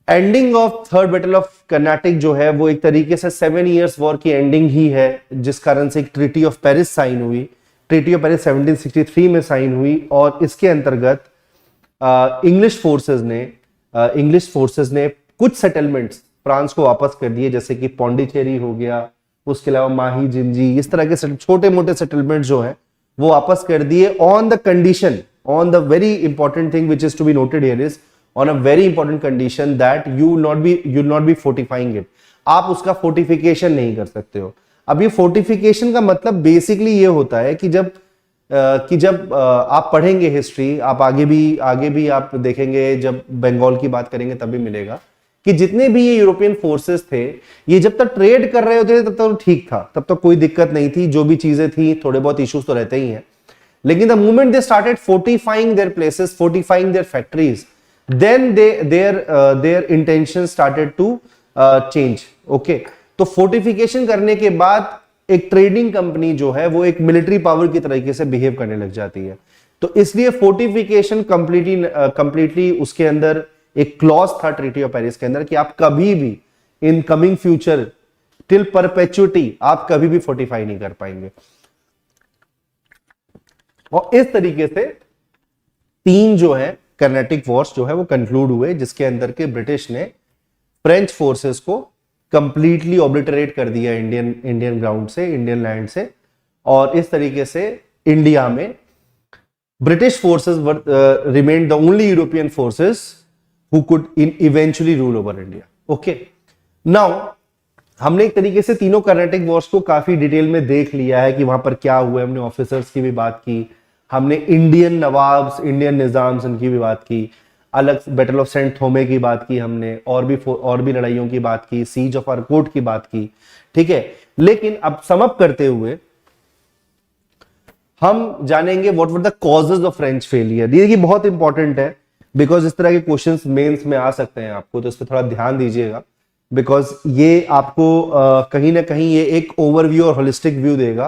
Ending of third battle of Carnatic जो है वो एक तरीके से 7 years वॉर की एंडिंग ही है, जिस कारण से एक ट्रीटी ऑफ पेरिस साइन हुई। ट्रीटी ऑफ पेरिस 1763 में साइन हुई, और इसके अंतर्गत इंग्लिश फोर्सेस ने कुछ सेटलमेंट्स फ्रांस को वापस कर दिए, जैसे कि पौंडीचेरी हो गया, उसके अलावा माही, जिंजी, इस तरह के छोटे मोटे सेटलमेंट जो है वो वापस कर दिए on the very important thing which is to be noted here is on a very important condition that you will not be fortifying it. आप उसका फोर्टिफिकेशन नहीं कर सकते हो। अब ये फोर्टिफिकेशन का मतलब बेसिकली ये होता है कि जब आप पढ़ेंगे हिस्ट्री, आप आगे भी आप देखेंगे, जब बंगाल की बात करेंगे तब भी मिलेगा कि जितने भी ये यूरोपियन फोर्सेस थे, ये जब तक ट्रेड कर रहे होते थे तब तक ठीक था, तब तक कोई दिक्कत नहीं थी, जो भी चीजें थी, थोड़े बहुत इश्यूज तो रहते ही हैं। लेकिन the moment they started fortifying their places, fortifying their factories, then their intention started to change. Okay, तो फोर्टिफिकेशन करने के बाद एक ट्रेडिंग कंपनी जो है वो एक मिलिट्री पावर की तरीके से बिहेव करने लग जाती है। तो इसलिए फोर्टिफिकेशन कंप्लीटली उसके अंदर एक क्लॉज था ट्रीटी ऑफ पेरिस के अंदर कि आप कभी भी in coming future till perpetuity आप कभी भी फोर्टिफाई नहीं कर पाएंगे। और इस तरीके से 3 जो है कर्नेटिक वॉर्स जो है वो कंक्लूड हुए, जिसके अंदर के ब्रिटिश ने फ्रेंच फोर्सेस को कंप्लीटली ऑब्लिटरेट कर दिया इंडियन ग्राउंड से, इंडियन लैंड से। और इस तरीके से इंडिया में British forces remained the only European forces who could eventually rule over India. Okay, now हमने एक तरीके से तीनों कर्नेटिक वॉर्स को काफी डिटेल में देख लिया है कि वहां पर क्या हुआ। हमने ऑफिसर्स की भी बात की, हमने इंडियन नवाब्स, इंडियन निजाम्स उनकी भी बात की, अलग बैटल ऑफ सेंट थोमे की बात की हमने, और भी लड़ाइयों की बात की, सीज ऑफ आर्कोट की बात की। ठीक है, लेकिन अब समअप करते हुए हम जानेंगे what were the causes of French failure. ये बहुत इंपॉर्टेंट है बिकॉज इस तरह के क्वेश्चंस मेंस में आ सकते हैं आपको, तो इस पर थोड़ा ध्यान दीजिएगा बिकॉज ये आपको कहीं ना कहीं ये एक ओवरव्यू और होलिस्टिक व्यू देगा।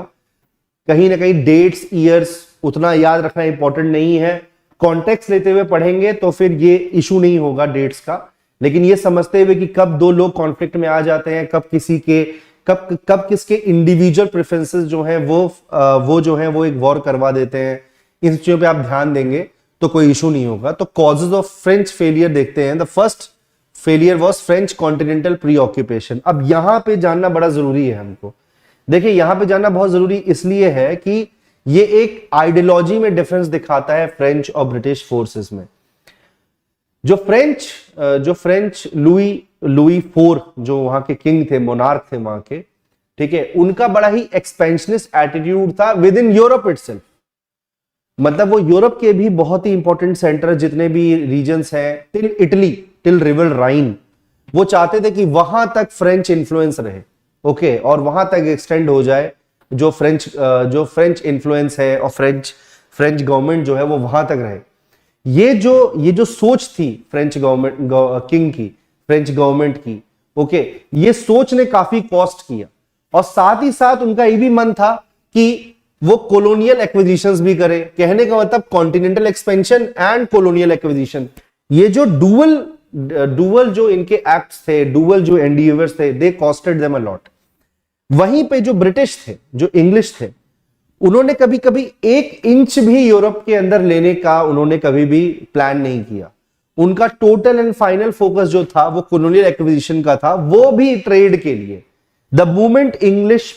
कहीं ना कहीं डेट्स, ईयर्स उतना याद रखना इंपॉर्टेंट नहीं है, कॉन्टेक्स्ट लेते हुए पढ़ेंगे तो फिर ये इशू नहीं होगा डेट्स का। लेकिन ये समझते हुए कि कब 2 लोग कॉन्फ्लिक्ट में आ जाते हैं, कब किसके इंडिविजुअल प्रेफरेंसेस जो हैं वो जो है वो एक वॉर करवा देते हैं, इन चीजों पे आप ध्यान देंगे तो कोई इशू नहीं होगा। तो कॉजेज ऑफ फ्रेंच फेलियर देखते हैं। The first failure was French continental pre occupation. अब यहां पे जानना बड़ा जरूरी है हमको। देखिए, यहां पे जानना बहुत जरूरी इसलिए है कि ये एक आइडियोलॉजी में डिफरेंस दिखाता है फ्रेंच और ब्रिटिश फोर्सेस में। जो फ्रेंच लुई IV जो वहां के किंग थे, मोनार्क थे वहां के, ठीक है, उनका बड़ा ही एक्सपेंशनिस्ट एटीट्यूड था विद इन यूरोप इटसेल्फ। मतलब वो यूरोप के भी बहुत ही इंपॉर्टेंट सेंटर जितने भी रीजन्स हैं टिल इटली, टिल रिवर राइन, वो चाहते थे कि वहां तक फ्रेंच इन्फ्लुएंस रहे। ओके, और वहां तक एक्सटेंड हो जाए जो फ्रेंच इन्फ्लुएंस है और फ्रेंच गवर्नमेंट जो है वो वहां तक रहे। ये जो सोच थी फ्रेंच किंग की, फ्रेंच गवर्नमेंट की, ओके, ये सोच ने काफी कॉस्ट किया। और साथ ही साथ उनका ये भी मन था कि वो कॉलोनियल एक्विजिशंस भी करे। कहने का मतलब continental expansion and colonial acquisition, ये जो डुअल जो इनके एक्ट्स थे, डुअल जो एंडिवर्स थे, दे कॉस्टेड देम अ लॉट। वहीं पे जो ब्रिटिश थे, जो इंग्लिश थे, उन्होंने कभी कभी 1 इंच भी यूरोप के अंदर लेने का उन्होंने कभी भी प्लान नहीं किया। उनका टोटल एंड फाइनल फोकस जो था वो कॉलोनियल एक्विजिशन का था, वो भी ट्रेड के लिए। द मोमेंट इंग्लिश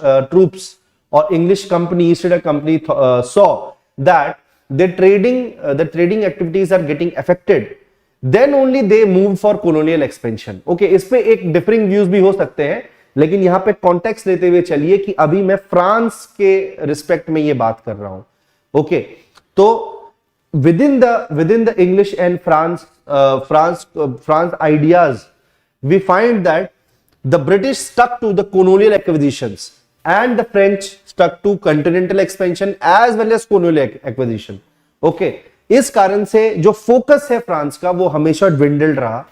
ट्रूप्स और English company, east India company saw that the trading activities are getting affected, then only they move for colonial expansion. Okay, इस पे एक differing views भी हो सकते हैं, लेकिन यहां पे कॉन्टेक्स्ट लेते हुए चलिए कि अभी मैं फ्रांस के रिस्पेक्ट में ये बात कर रहा हूं। ओके, तो within the English and France ideas, we find that the British stuck to the colonial acquisitions and the French stuck to continental expansion as well as colonial acquisition. Okay, इस कारण से जो फोकस है France का वो हमेशा ड्विंडल्ड रहा।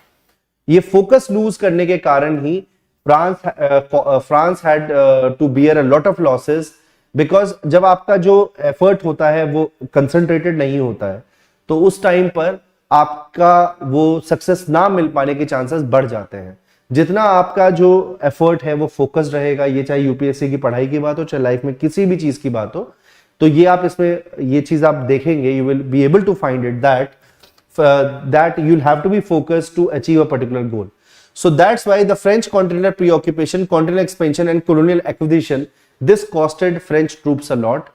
ये फोकस लूज करने के कारण ही France had to bear a lot of losses, because जब आपका जो एफर्ट होता है वो कंसंट्रेटेड नहीं होता है तो उस टाइम पर आपका वो सक्सेस ना मिल पाने के चांसेस बढ़ जाते हैं। जितना आपका जो एफर्ट है वो फोकस्ड रहेगा, ये चाहे यूपीएससी की पढ़ाई की बात हो, चाहे लाइफ में किसी भी चीज की बात हो, तो ये आप इसमें ये चीज आप देखेंगे, you will be able to find it that you will have to be focused to achieve a particular goal. So that's why the French continental preoccupation, continental expansion and colonial acquisition, this costed French troops a lot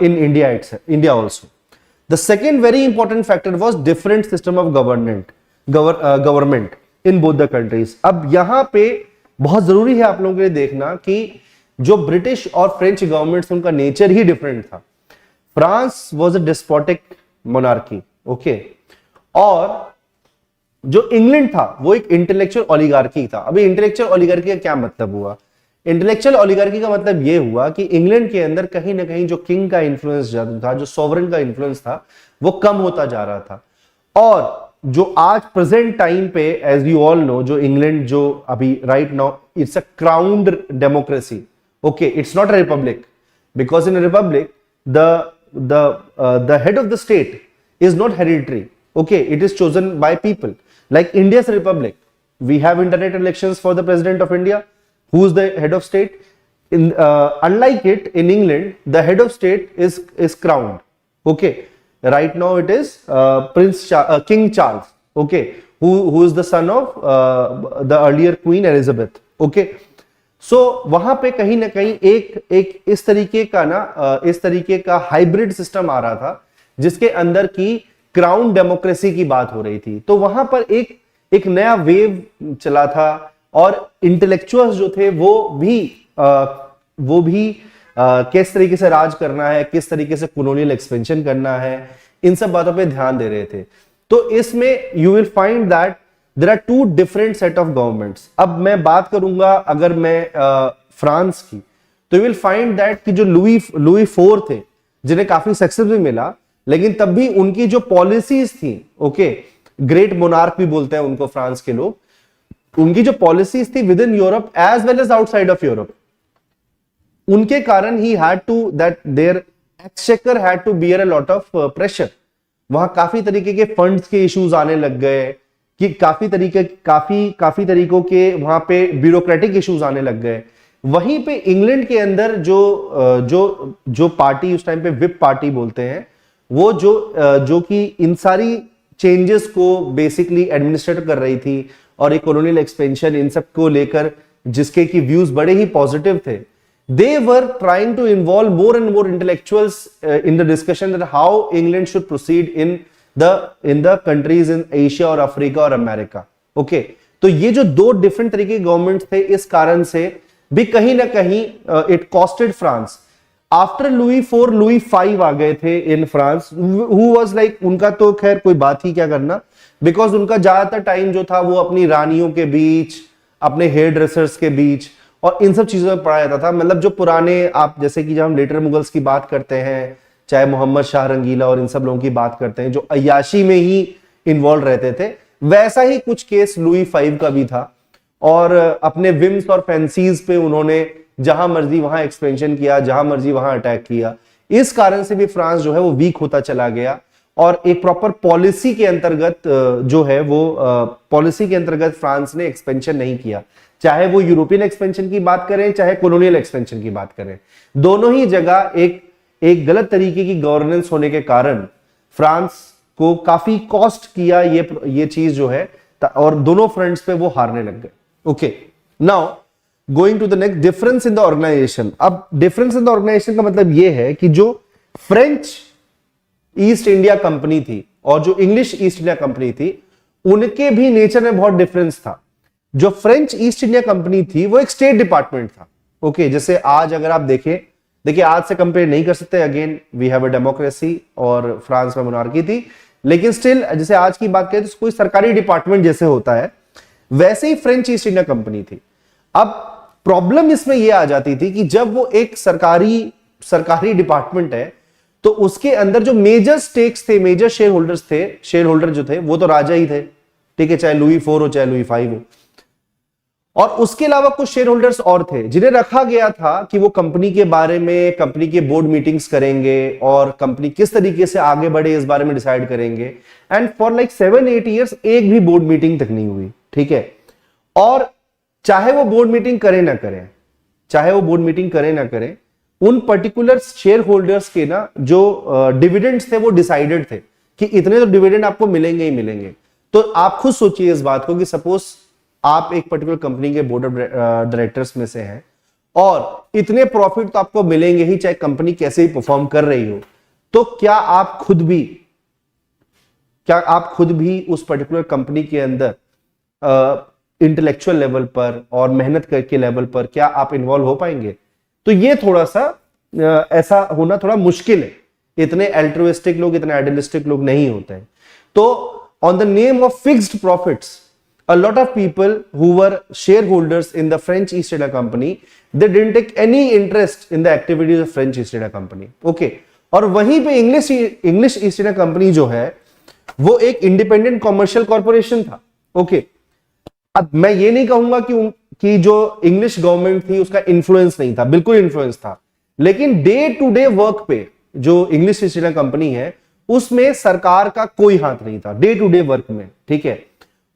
in India itself, India also. The second very important factor was different system of government in both the countries. अब यहाँ पे बहुत जरूरी है आप लोगों के लिए देखना कि जो ब्रिटिश और फ्रेंच गवर्नमेंट्स उनका नेचर ही डिफरेंट था. France was a despotic monarchy, okay, और जो इंग्लैंड था वो एक इंटेलेक्चुअल ओलिगार्की था. अभी इंटेलेक्चुअल ओलिगार्की का क्या मतलब हुआ? इंटेलेक्चुअल ओलिगार्की का मतलब ये हुआ कि इंग्लैंड के अंदर कहीं ना कहीं जो किंग का इन्फ्लुएंस था, जो सॉवरेन का इन्फ्लुएंस था, वो कम होता जा रहा था। और जो आज प्रेजेंट टाइम पे, एज यू ऑल नो, जो इंग्लैंड जो अभी right now it's a crowned democracy, okay, it's not a republic, because in Republic the head of the state is not hereditary, okay, it is chosen by people. Like India's republic, we have internet elections for the president of India, who is the head of state. Unlike it in England, the head of state is crowned, okay. Right now it is King Charles, okay, who is the son of the earlier Queen Elizabeth, okay. सो वहां पे कहीं ना कहीं एक इस तरीके का hybrid system आ रहा था, जिसके अंदर की क्राउन डेमोक्रेसी की बात हो रही थी। तो वहां पर एक नया वेव चला था, और इंटेलेक्चुअल्स जो थे वो भी किस तरीके से राज करना है, किस तरीके से कॉलोनियल एक्सपेंशन करना है, इन सब बातों पे ध्यान दे रहे थे। तो इसमें you will find that there are two different set of governments. अब मैं बात करूंगा अगर मैं फ्रांस की, तो यू विल फाइंड दैट कि जो लुई फोर थे, जिन्हें काफी सक्सेस भी मिला, लेकिन तब भी उनकी जो पॉलिसीज थी, ओके, ग्रेट मोनार्क भी बोलते हैं उनको फ्रांस के लोग, उनकी जो पॉलिसीज थी within Europe as well as outside of Europe, उनके कारण ही had to that their exchequer had to bear a lot of pressure. वहां काफी तरीके के फंड्स के इश्यूज आने लग गए, कि काफी तरीकों के वहां पे ब्यूरोक्रेटिक इश्यूज आने लग गए। वहीं पे इंग्लैंड के अंदर जो पार्टी उस टाइम पे विप पार्टी बोलते हैं, वो जो कि इन सारी चेंजेस को बेसिकली एडमिनिस्ट्रेट कर रही थी, और एक कॉलोनियल एक्सपेंशन इन सब को लेकर जिसके की व्यूज बड़े ही पॉजिटिव थे, they were trying to involve more and more intellectuals in the discussion that how England should proceed in the countries in Asia और अफ्रीका और अमेरिका, ओके। तो ये जो दो डिफरेंट तरीके के गवर्नमेंट्स थे, इस कारण से भी कहीं ना कहीं it costed France. After Louis four, Louis five आ गए थे in France, who was like, उनका तो खैर कोई बात ही क्या करना, बिकॉज उनका ज्यादातर टाइम जो था वो अपनी रानियों के बीच, अपने हेयर ड्रेसर्स के बीच और इन सब चीजों में पढ़ा जाता था। मतलब जो पुराने, आप जैसे कि जब हम लेटर मुगल्स की बात करते हैं, चाहे मोहम्मद शाह रंगीला और इन सब लोगों की बात करते हैं, जो अय्याशी में ही इन्वॉल्व रहते थे, वैसा ही कुछ केस लुई फाइव का भी था। और अपने विम्स और फैंसीज पे उन्होंने जहां मर्जी वहां एक्सपेंशन किया, जहां मर्जी वहां अटैक किया। इस कारण से भी फ्रांस जो है वो वीक होता चला गया, और एक प्रॉपर पॉलिसी के अंतर्गत जो है वो पॉलिसी के अंतर्गत फ्रांस ने एक्सपेंशन नहीं किया। चाहे वो यूरोपियन एक्सपेंशन की बात करें, चाहे कॉलोनियल एक्सपेंशन की बात करें, दोनों ही जगह एक गलत तरीके की गवर्नेंस होने के कारण फ्रांस को काफी कॉस्ट किया ये चीज जो है, और दोनों फ्रंट्स पे वो हारने लग गए। Okay, now going to the next, difference in the organisation. अब डिफरेंस इन द ऑर्गेनाइजेशन का मतलब ये है कि जो फ्रेंच ईस्ट इंडिया कंपनी थी और जो इंग्लिश ईस्ट इंडिया कंपनी थी, उनके भी नेचर में बहुत डिफरेंस था। जो फ्रेंच ईस्ट इंडिया कंपनी थी वो एक स्टेट डिपार्टमेंट था, ओके। जैसे आज अगर आप देखिए आज से कंपेयर नहीं कर सकते, again we have a democracy और फ्रांस में मोनार्की थी, लेकिन स्टिल जैसे आज की बात करें तो कोई सरकारी डिपार्टमेंट जैसे होता है, वैसे ही फ्रेंच ईस्ट इंडिया कंपनी थी। अब प्रॉब्लम इसमें यह आ जाती थी कि जब वो एक सरकारी डिपार्टमेंट है, तो उसके अंदर जो मेजर स्टेक्स थे, मेजर शेयर होल्डर जो थे, वो तो राजा ही थे, ठीक है, चाहे लुई फोर हो चाहे लुई फाइव हो। और उसके अलावा कुछ शेयर होल्डर्स और थे जिन्हें रखा गया था कि वो कंपनी के बारे में, कंपनी के बोर्ड मीटिंग्स करेंगे और कंपनी किस तरीके से आगे बढ़े इस बारे में डिसाइड करेंगे। एंड फॉर लाइक 7-8 ईयर्स एक भी बोर्ड मीटिंग तक नहीं हुई, ठीक है। और चाहे वो बोर्ड मीटिंग करें ना करें, उन पर्टिकुलर शेयर होल्डर्स के ना जो डिविडेंड्स थे वो डिसाइडेड थे कि इतने तो डिविडेंड आपको मिलेंगे ही मिलेंगे। तो आप खुद सोचिए इस बात को कि सपोज आप एक पर्टिकुलर कंपनी के बोर्ड ऑफ डायरेक्टर्स में से हैं और इतने प्रॉफिट तो आपको मिलेंगे ही, चाहे कंपनी कैसे ही परफॉर्म कर रही हो। तो क्या आप खुद भी उस पर्टिकुलर कंपनी के अंदर इंटेलेक्चुअल लेवल पर और मेहनत करके लेवल पर क्या आप इन्वॉल्व हो पाएंगे? तो ये थोड़ा सा ऐसा होना थोड़ा मुश्किल है। इतने एल्ट्रुइस्टिक लोग, इतने आइडियलिस्टिक लोग नहीं होते हैं। तो on the name of fixed profits, a lot of people who were shareholders in the French East India Company, they didn't take any interest in the activities of French East India Company. Okay, और वहीं पे English east India company जो है वो एक independent commercial corporation था. Okay, अब मैं ये नहीं कहूंगा कि जो इंग्लिश गवर्नमेंट थी उसका इन्फ्लुएंस नहीं था, बिल्कुल इन्फ्लुएंस था, लेकिन डे टू डे वर्क पे जो इंग्लिश ईस्ट इंडिया कंपनी है उसमें सरकार का कोई हाथ नहीं था, डे टू डे वर्क में. ठीक है,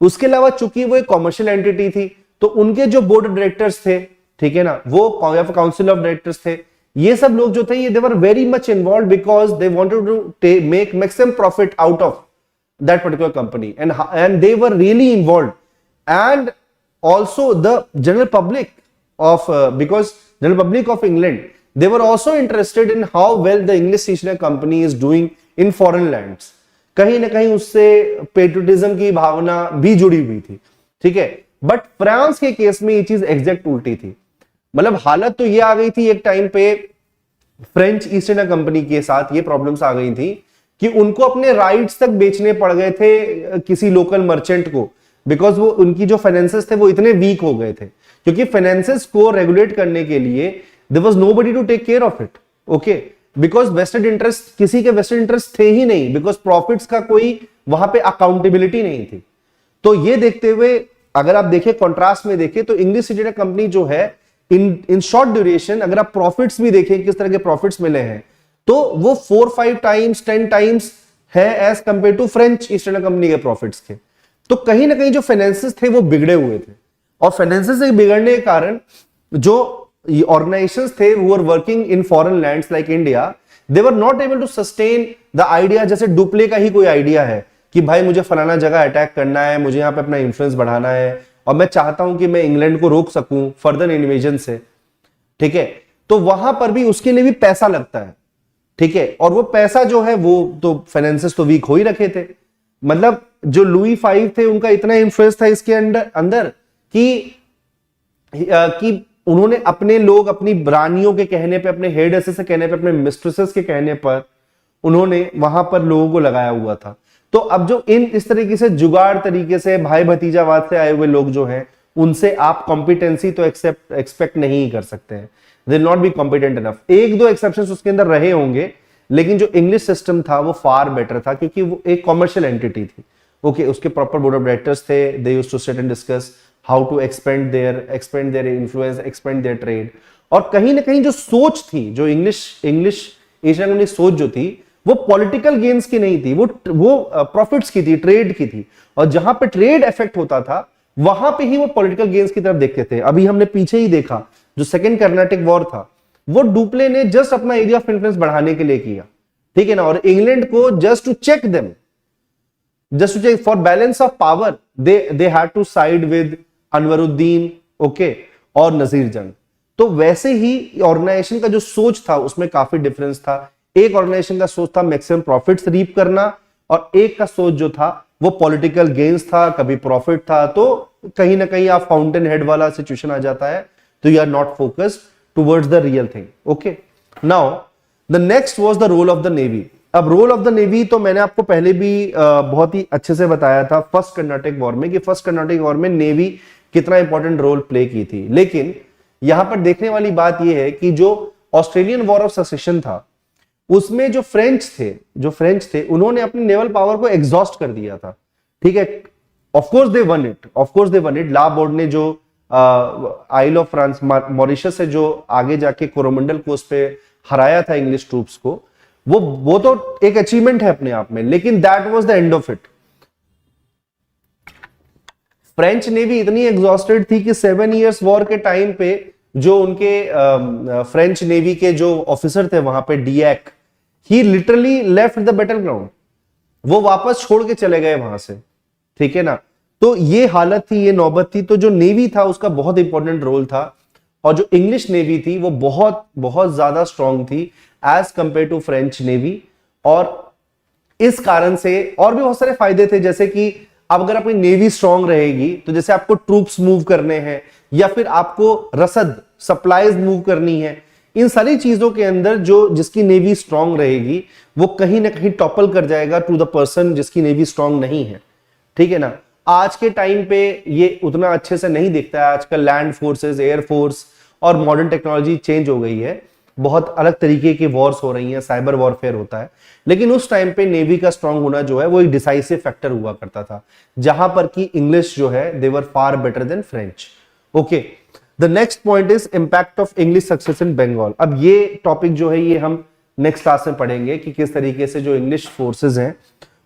उसके अलावा चूंकि वो एक कॉमर्शियल एंटिटी थी तो उनके जो बोर्ड ऑफ डायरेक्टर्स थे, ठीक है ना, वो काउंसिल ऑफ डायरेक्टर्स थे, ये सब लोग जो थे ये they were very much involve because they wanted to make maximum profit out of that particular company and they were really involve. And also the general public of because general public of England they were also interested in how well the English East India Company is doing in foreign lands. कहीं ना कहीं उससे patriotism की भावना भी जुड़ी हुई थी. ठीक है, बट फ्रांस के केस में ये चीज एग्जैक्ट उल्टी थी. मतलब हालत तो ये आ गई थी एक टाइम पे फ्रेंच ईस्ट इंडिया कंपनी के साथ ये प्रॉब्लम्स आ गई थी कि उनको अपने राइट्स तक बेचने पड़ गए थे किसी लोकल मर्चेंट को, बिकॉज वो उनकी जो फाइनेंसेस थे वो इतने वीक हो गए थे, क्योंकि फाइनेंसेस को रेगुलेट करने के लिए there was nobody to take care of it. Okay, because vested interest, किसी के vested interest थे ही नहीं, because profits का कोई वहां पे accountability नहीं थी. तो ये देखते हुए अगर आप देखें कंट्रास्ट में देखें तो इंग्लिश ईस्ट इंडिया कंपनी जो है इन शॉर्ट ड्यूरेशन अगर आप प्रॉफिट्स भी देखें किस तरह के प्रॉफिट्स मिले हैं तो वो 4-5 टाइम्स 10 टाइम्स है as compare to French East India Company के प्रॉफिट्स के. तो कहीं ना कहीं जो फाइनेंसेस थे वो बिगड़े हुए थे, और फाइनेंसेस के बिगड़ने के कारण जो organizations थे who were working in foreign lands like India, they were not able to sustain the idea. जैसे डुप्ले का ही कोई आइडिया है कि भाई मुझे फलाना जगह अटैक करना है, मुझे यहाँ पे अपना इन्फ्लुएंस बढ़ाना है और मैं चाहता हूं कि मैं इंग्लैंड को रोक सकूं फर्दर इन्वेजन से. ठीक है, तो वहां पर भी उसके लिए भी पैसा लगता है. ठीक है, और वो पैसा जो है वो तो फाइनेंसेस तो वीक हो ही रखे थे. मतलब जो लुई फाइव थे उनका इतना इन्फ्लुएंस था इसके अंदर कि उन्होंने अपने लोग अपनी रानियों के कहने पे, अपने हेड एसेस के कहने पे, अपने मिस्ट्रेसेस के कहने पर उन्होंने वहां पर लोगों को लगाया हुआ था. तो अब जो इस तरीके से जुगाड़ तरीके से भाई भतीजावाद से आए हुए लोग जो हैं उनसे आप कॉम्पिटेंसी तो एक्सपेक्ट नहीं कर सकते हैं. They not be competent enough. एक दो एक्सेप्शंस उसके अंदर रहे होंगे, लेकिन जो इंग्लिश सिस्टम था वो फार बेटर था क्योंकि वो एक कॉमर्शियल एंटिटी थी. ओके, उसके प्रॉपर बोर्ड ऑफ डायरेक्टर्स थे. They used to sit and discuss how to expand their influence, expand their trade. और कहीं ना कहीं जो सोच थी, जो इंग्लिश एशिया कंपनी सोच जो थी वो पॉलिटिकल गेन्स की नहीं थी, वो प्रॉफिट्स की थी, ट्रेड की थी. और जहां पे ट्रेड इफेक्ट होता था वहां पे ही वो पॉलिटिकल गेन्स की तरफ देखते थे. अभी हमने पीछे ही देखा जो सेकेंड कर्नाटिक वॉर था वो डुप्ले ने जस्ट अपना एरिया ऑफ इन्फ्लुएंस बढ़ाने के लिए किया. ठीक है ना, और इंग्लैंड को just to check them, just to check for balance of power they had to side with Anwaruddin, okay, और नजीर जंग. तो वैसे ही ऑर्गेनाइजेशन का जो सोच था उसमें काफी डिफरेंस था. एक ऑर्गेनाइजेशन का सोच था मैक्सिमम प्रॉफिट्स रीप करना और एक का सोच जो था वो पॉलिटिकल गेन्स था, कभी प्रॉफिट था. तो कहीं ना कहीं आप फाउंटेन हेड वाला सिचुएशन आ जाता है, तो you are not focused towards the real thing. Okay, now the next was the role of the navy. अब रोल ऑफ द नेवी तो मैंने आपको पहले भी बहुत ही अच्छे से बताया था फर्स्ट कर्नाटिक वॉर में कि फर्स्ट कर्नाटिक वॉर में नेवी कितना इंपॉर्टेंट रोल प्ले की थी. लेकिन यहां पर देखने वाली बात यह है कि जो ऑस्ट्रेलियन वॉर ऑफ सक्सेशन था उसमें जो फ्रेंच थे उन्होंने अपनी नेवल पावर को एग्जॉस्ट कर दिया था. ठीक है, of course they won it. La Bourdonnais ने जो आइल ऑफ फ्रांस मॉरिशस से जो आगे जाके कोरोमंडल कोस्ट पे हराया था इंग्लिश ट्रूप्स को, वो तो एक अचीवमेंट है अपने आप में, लेकिन that was the end of it. French navy इतनी एग्जॉस्टेड थी कि 7 इयर्स वॉर के टाइम पे जो उनके फ्रेंच नेवी के जो ऑफिसर थे वहां पे डिएक, he literally left the battle ground. वो वापस छोड़ के चले गए वहां से. ठीक है ना, तो ये हालत थी, ये नौबत थी. तो जो नेवी था उसका बहुत इंपॉर्टेंट रोल था, और जो इंग्लिश नेवी थी वो बहुत बहुत ज्यादा स्ट्रांग थी as compare to French navy. और इस कारण से और भी बहुत सारे फायदे थे, जैसे कि अब अगर अपनी नेवी स्ट्रांग रहेगी तो जैसे आपको ट्रूप्स मूव करने हैं या फिर आपको रसद सप्लाईज मूव करनी है, इन सारी चीजों के अंदर जिसकी नेवी स्ट्रांग रहेगी वो कहीं ना कहीं टॉपल कर जाएगा टू द पर्सन जिसकी नेवी स्ट्रांग नहीं है. ठीक है ना, आज के टाइम पे ये उतना अच्छे से नहीं दिखता है। आजकल लैंड फोर्सेस, एयर फोर्स और मॉडर्न टेक्नोलॉजी चेंज हो गई है, बहुत अलग तरीके की वॉर्स हो रही हैं, साइबर वॉरफेयर होता है। लेकिन उस टाइम पे नेवी का स्ट्रांग होना जो है वो एक डिसाइसिव फैक्टर हुआ करता था, जहां पर कि इंग्लिश जो है they were far better than French. Okay, the next point is impact of English success in Bengal. अब ये टॉपिक जो है ये हम नेक्स्ट क्लास में पढ़ेंगे कि किस तरीके से जो इंग्लिश फोर्सेज हैं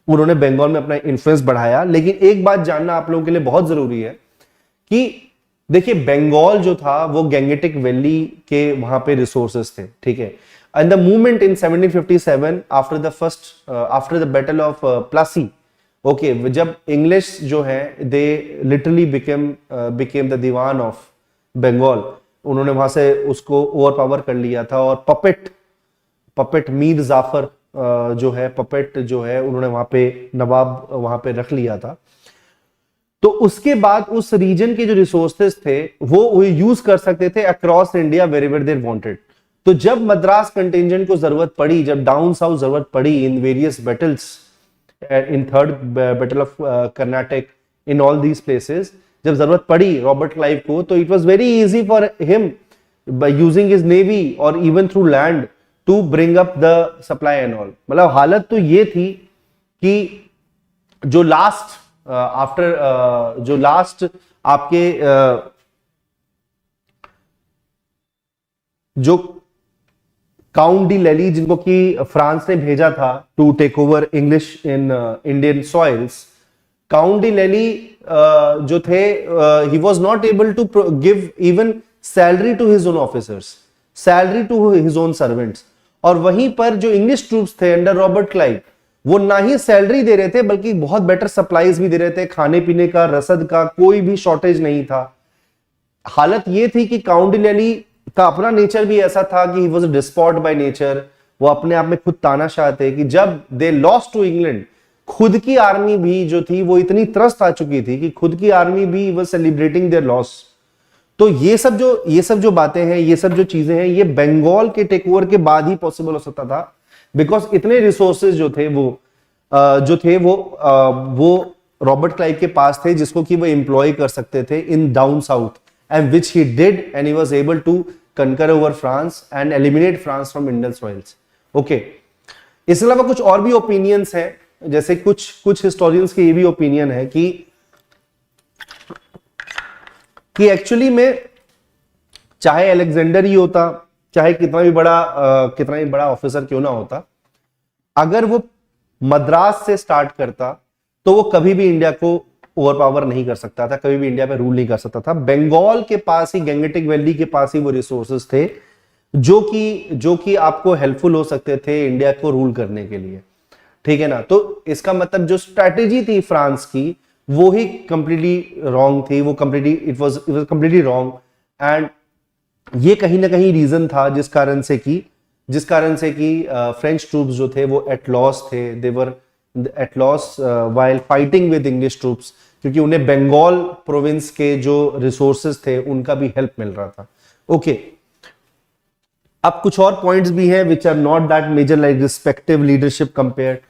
उन्होंने बंगाल में अपना इन्फ्लुएंस बढ़ाया। लेकिन एक बात जानना आप लोगों के लिए बहुत जरूरी है कि देखिए बंगाल जो था वो गैंगेटिक वैली के वहां पे रिसोर्सेस थे, ठीक है। And the movement in 1757 after the battle of Plassey, okay, जब इंग्लिश जो है they literally became the Diwan of Bengal, उन्होंने वहां से उसको ओवर पावर कर लिया था। और पपेट मीर जाफर जो है पपेट जो है उन्होंने वहां पे नवाब वहां पे रख लिया था। तो उसके बाद उस रीजन के जो रिसोर्सेस थे वो यूज कर सकते थे across India wherever they wanted. तो जब मद्रास कंटिंजेंट को जरूरत पड़ी, जब डाउन साउथ जरूरत पड़ी in various battles, in third battle of Karnataka, in all these places, जब जरूरत पड़ी रॉबर्ट क्लाइव को, तो it was very easy for him by using his navy और even through land to bring up the supply and all. मतलब हालत तो ये थी कि जो लास्ट जो लास्ट आपके जो काउंट डी लैली जिनको कि फ्रांस ने भेजा था to take over English in Indian soils, Count de Lally जो थे he was not able to give even salary to his own officers, salary to his own servants. और वहीं पर जो इंग्लिश ट्रूप्स थे अंडर रॉबर्ट क्लाइव, वो ना ही salary दे रहे थे बल्कि बहुत बेटर सप्लाईज भी दे रहे थे, खाने पीने का, रसद का कोई भी शॉर्टेज नहीं था। हालत ये थी कि काउंट डी लैली का अपना नेचर भी ऐसा था कि he was a despot by nature, वो अपने आप में खुद तानाशाह थे कि जब दे लॉस्ट टू इंग्लैंड, खुद की आर्मी भी जो थी वो इतनी त्रस्त आ चुकी थी कि खुद की आर्मी भी वाज सेलिब्रेटिंग देयर लॉस। तो ये सब जो बातें हैं, ये सब जो चीजें हैं, ये बंगाल के टेक ओवर के बाद ही पॉसिबल हो सकता था, बिकॉज इतने रिसोर्सेज जो थे वो रॉबर्ट क्लाइव के पास थे जिसको कि वो एम्प्लॉय कर सकते थे in down south, and which he did, and he was able to conquer over France and eliminate France from Indian soils. Okay, इसके अलावा कुछ और भी ओपिनियंस हैं, जैसे कुछ हिस्टोरियंस के ये भी ओपिनियन है कि एक्चुअली में चाहे अलेक्जेंडर ही होता, चाहे कितना भी बड़ा ऑफिसर क्यों ना होता, अगर वो मद्रास से स्टार्ट करता तो वो कभी भी इंडिया को ओवरपावर नहीं कर सकता था, कभी भी इंडिया पे रूल नहीं कर सकता था। बंगाल के पास ही, गैंगेटिक वैली के पास ही वो रिसोर्सेस थे जो कि आपको हेल्पफुल हो सकते थे इंडिया को रूल करने के लिए, ठीक है ना। तो इसका मतलब जो स्ट्रैटेजी थी फ्रांस की वो ही कंप्लीटली रॉन्ग थी, वो completely it was completely wrong. And ये कहीं ना कहीं रीजन था जिस कारण से कि फ्रेंच ट्रूप्स जो थे वो एट लॉस थे, they were at loss while fighting with English troops, क्योंकि उन्हें बंगाल प्रोविंस के जो रिसोर्सेज थे उनका भी हेल्प मिल रहा था। ओके, अब कुछ और पॉइंट्स भी हैं which are not that major, like respective leadership compare.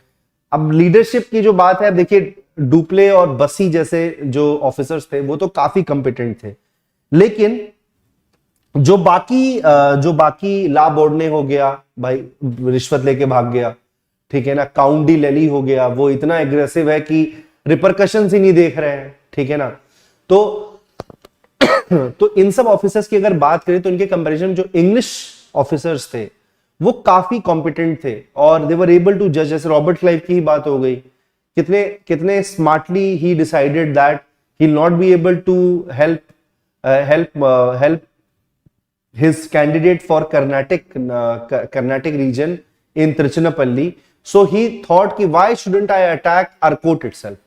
अब लीडरशिप की जो बात है, अब देखिए डुप्ले और बसी जैसे जो ऑफिसर्स थे वो तो काफी कॉम्पिटेंट थे, लेकिन जो बाकी ला बोर्डने हो गया भाई, रिश्वत लेके भाग गया, ठीक है ना। काउंट डी लैली हो गया, वो इतना एग्रेसिव है कि रिपरकशंस ही नहीं देख रहे हैं, ठीक है ना। तो इन सब ऑफिसर्स की अगर बात करें तो इनके कंपैरिजन जो इंग्लिश ऑफिसर्स थे वो काफी कॉम्पिटेंट थे और दे वर एबल टू जज। जैसे रॉबर्ट क्लाइव की ही बात हो गई, कितने smartly he decided that he not be able to help his candidate for Carnatic region in Tiruchirappalli. So he thought ki why shouldn't I attack Arcot itself?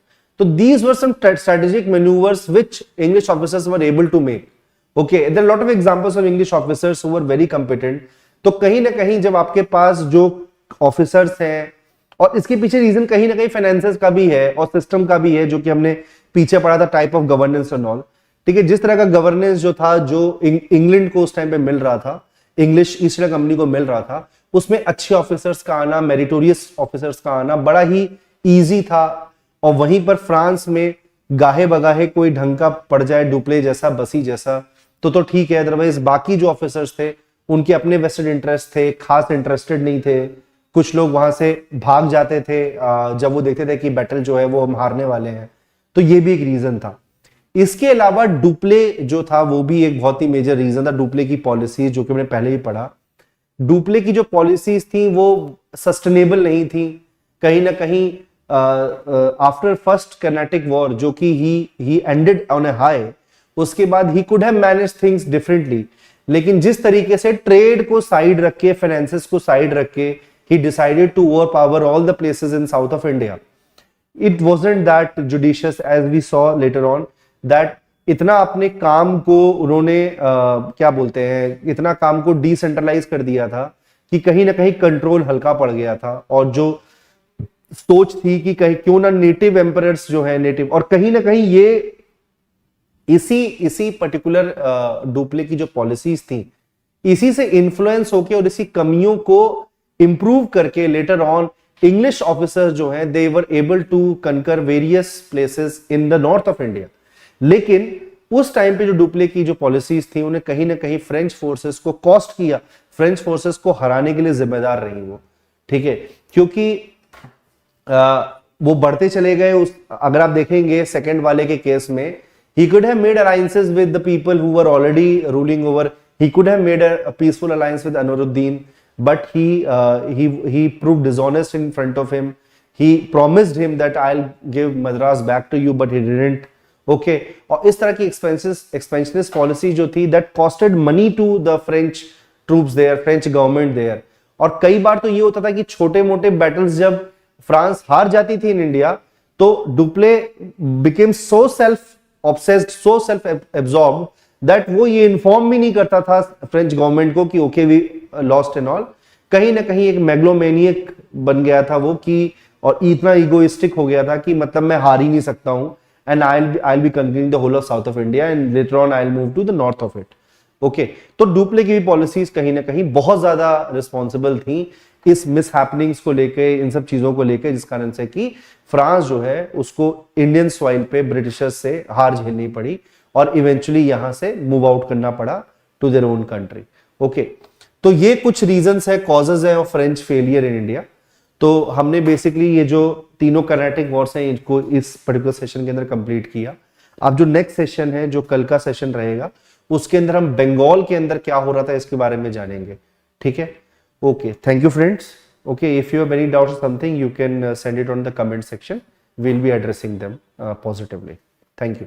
So these were some strategic maneuvers which English officers were able to make. Okay, there are a lot of examples of English officers who were very competent. तो कहीं ना कहीं जब आपके पास जो officers हैं, और इसके पीछे रीजन कहीं ना कहीं फाइनेंसेस का भी है और सिस्टम का भी है, जो कि हमने पीछे पढ़ा था, type of governance and all, ठीक है। जिस तरह का गवर्नेंस जो था, जो इंग्लैंड को उस टाइम पे मिल रहा था, इंग्लिश ईस्ट इंडिया कंपनी को मिल रहा था, उसमें अच्छे ऑफिसर्स का आना, मेरिटोरियस ऑफिसर्स का आना बड़ा ही इजी था। और वहीं पर फ्रांस में गाहे बगाहे कोई ढंग का पड़ जाए डुप्ले जैसा, बसी जैसा, तो ठीक है। अदरवाइज बाकी जो ऑफिसर्स थे उनके अपने वेस्टेड इंटरेस्ट थे, खास इंटरेस्टेड नहीं थे। कुछ लोग वहां से भाग जाते थे जब वो देखते थे कि बैटल जो है वो हम हारने वाले हैं, तो ये भी एक रीजन था। इसके अलावा डुप्ले जो था वो भी एक बहुत ही मेजर रीजन था। डुप्ले की पॉलिसीज जो कि मैंने पहले ही पढ़ा, डुप्ले की जो पॉलिसीज थी वो सस्टेनेबल नहीं थी। कहीं ना कहीं आफ्टर फर्स्ट कर्नाटिक वॉर जो कि ही एंडेड ऑन ए हाई, उसके बाद he could have manage things differently, लेकिन जिस तरीके से ट्रेड को साइड रख के, फाइनेंसेस को साइड रख के, he decided to overpower all the places in south of India. It wasn't that judicious as we saw later on, that इतना अपने काम को उन्होंने क्या बोलते हैं, इतना काम को डिसेंट्रलाइज कर दिया था कि कहीं ना कहीं कंट्रोल हल्का पड़ गया था। और जो सोच थी कि कहीं क्यों ना नेटिव एम्परर्स जो है, नेटिव, और कहीं ना कहीं ये इसी पर्टिकुलर डुप्ले की जो पॉलिसीज थी, इसी से इन्फ्लुएंस होके और इसी कमियों को इंप्रूव करके लेटर ऑन इंग्लिश ऑफिसर्स जो हैं they were able to conquer various places in the north of India. लेकिन उस टाइम पे जो डुप्ले की जो पॉलिसीज थी उन्हें कहीं ना कहीं फ्रेंच फोर्सेस को कॉस्ट किया, फ्रेंच फोर्सेस को हराने के लिए जिम्मेदार रही वो, ठीक है। क्योंकि वो बढ़ते चले गए। अगर आप देखेंगे सेकंड वाले के केस में, he could have made alliances with the people who were already ruling over. He could have made a peaceful alliance with Anuruddin, but he proved dishonest in front of him. He promised him that I'll give Madras back to you, but he didn't. Okay, और इस तरह की expansionist policy जो थी, that costed money to the French troops there, French government there. और कई बार तो ये होता था कि छोटे मोटे battles जब फ्रांस हार जाती थी इन इंडिया, तो Dupleix became so obsessed, so self-absorbed that वो ये इन्फॉर्म भी नहीं करता था फ्रेंच गवर्नमेंट को कि okay we lost and all. कहीं ना कहीं एक मेग्लोमेनियक बन गया था वो, कि और इतना इगोइस्टिक हो गया था कि मतलब मैं हार ही नहीं सकता हूं, and I'll be conquering the whole of South of India and later on I'll move to the north of it. Okay, तो डुप्ले की भी पॉलिसीज कहीं ना कहीं बहुत ज्यादा रिस्पॉन्सिबल थी इस मिस हैपनिंग्स को लेके, इन सब चीजों को लेके, जिस कारण से कि फ्रांस जो है उसको इंडियन सॉइल पे ब्रिटिशर्स से हार झेलनी पड़ी और इवेंचुअली यहां से मूव आउट करना पड़ा to their own country. Okay, तो ये कुछ रीजंस है, कॉजेज है of French failure in India. तो हमने बेसिकली ये जो तीनों कर्नाटिक वॉर्स हैं इनको इस पर्टिकुलर सेशन के अंदर कंप्लीट किया। अब जो नेक्स्ट सेशन है, जो कल का सेशन रहेगा, उसके अंदर हम बंगाल के अंदर क्या हो रहा था इसके बारे में जानेंगे, ठीक है। Okay, thank you friends. Okay, if you have any doubts or something, you can send it on the comment section. We'll be addressing them positively. Thank you.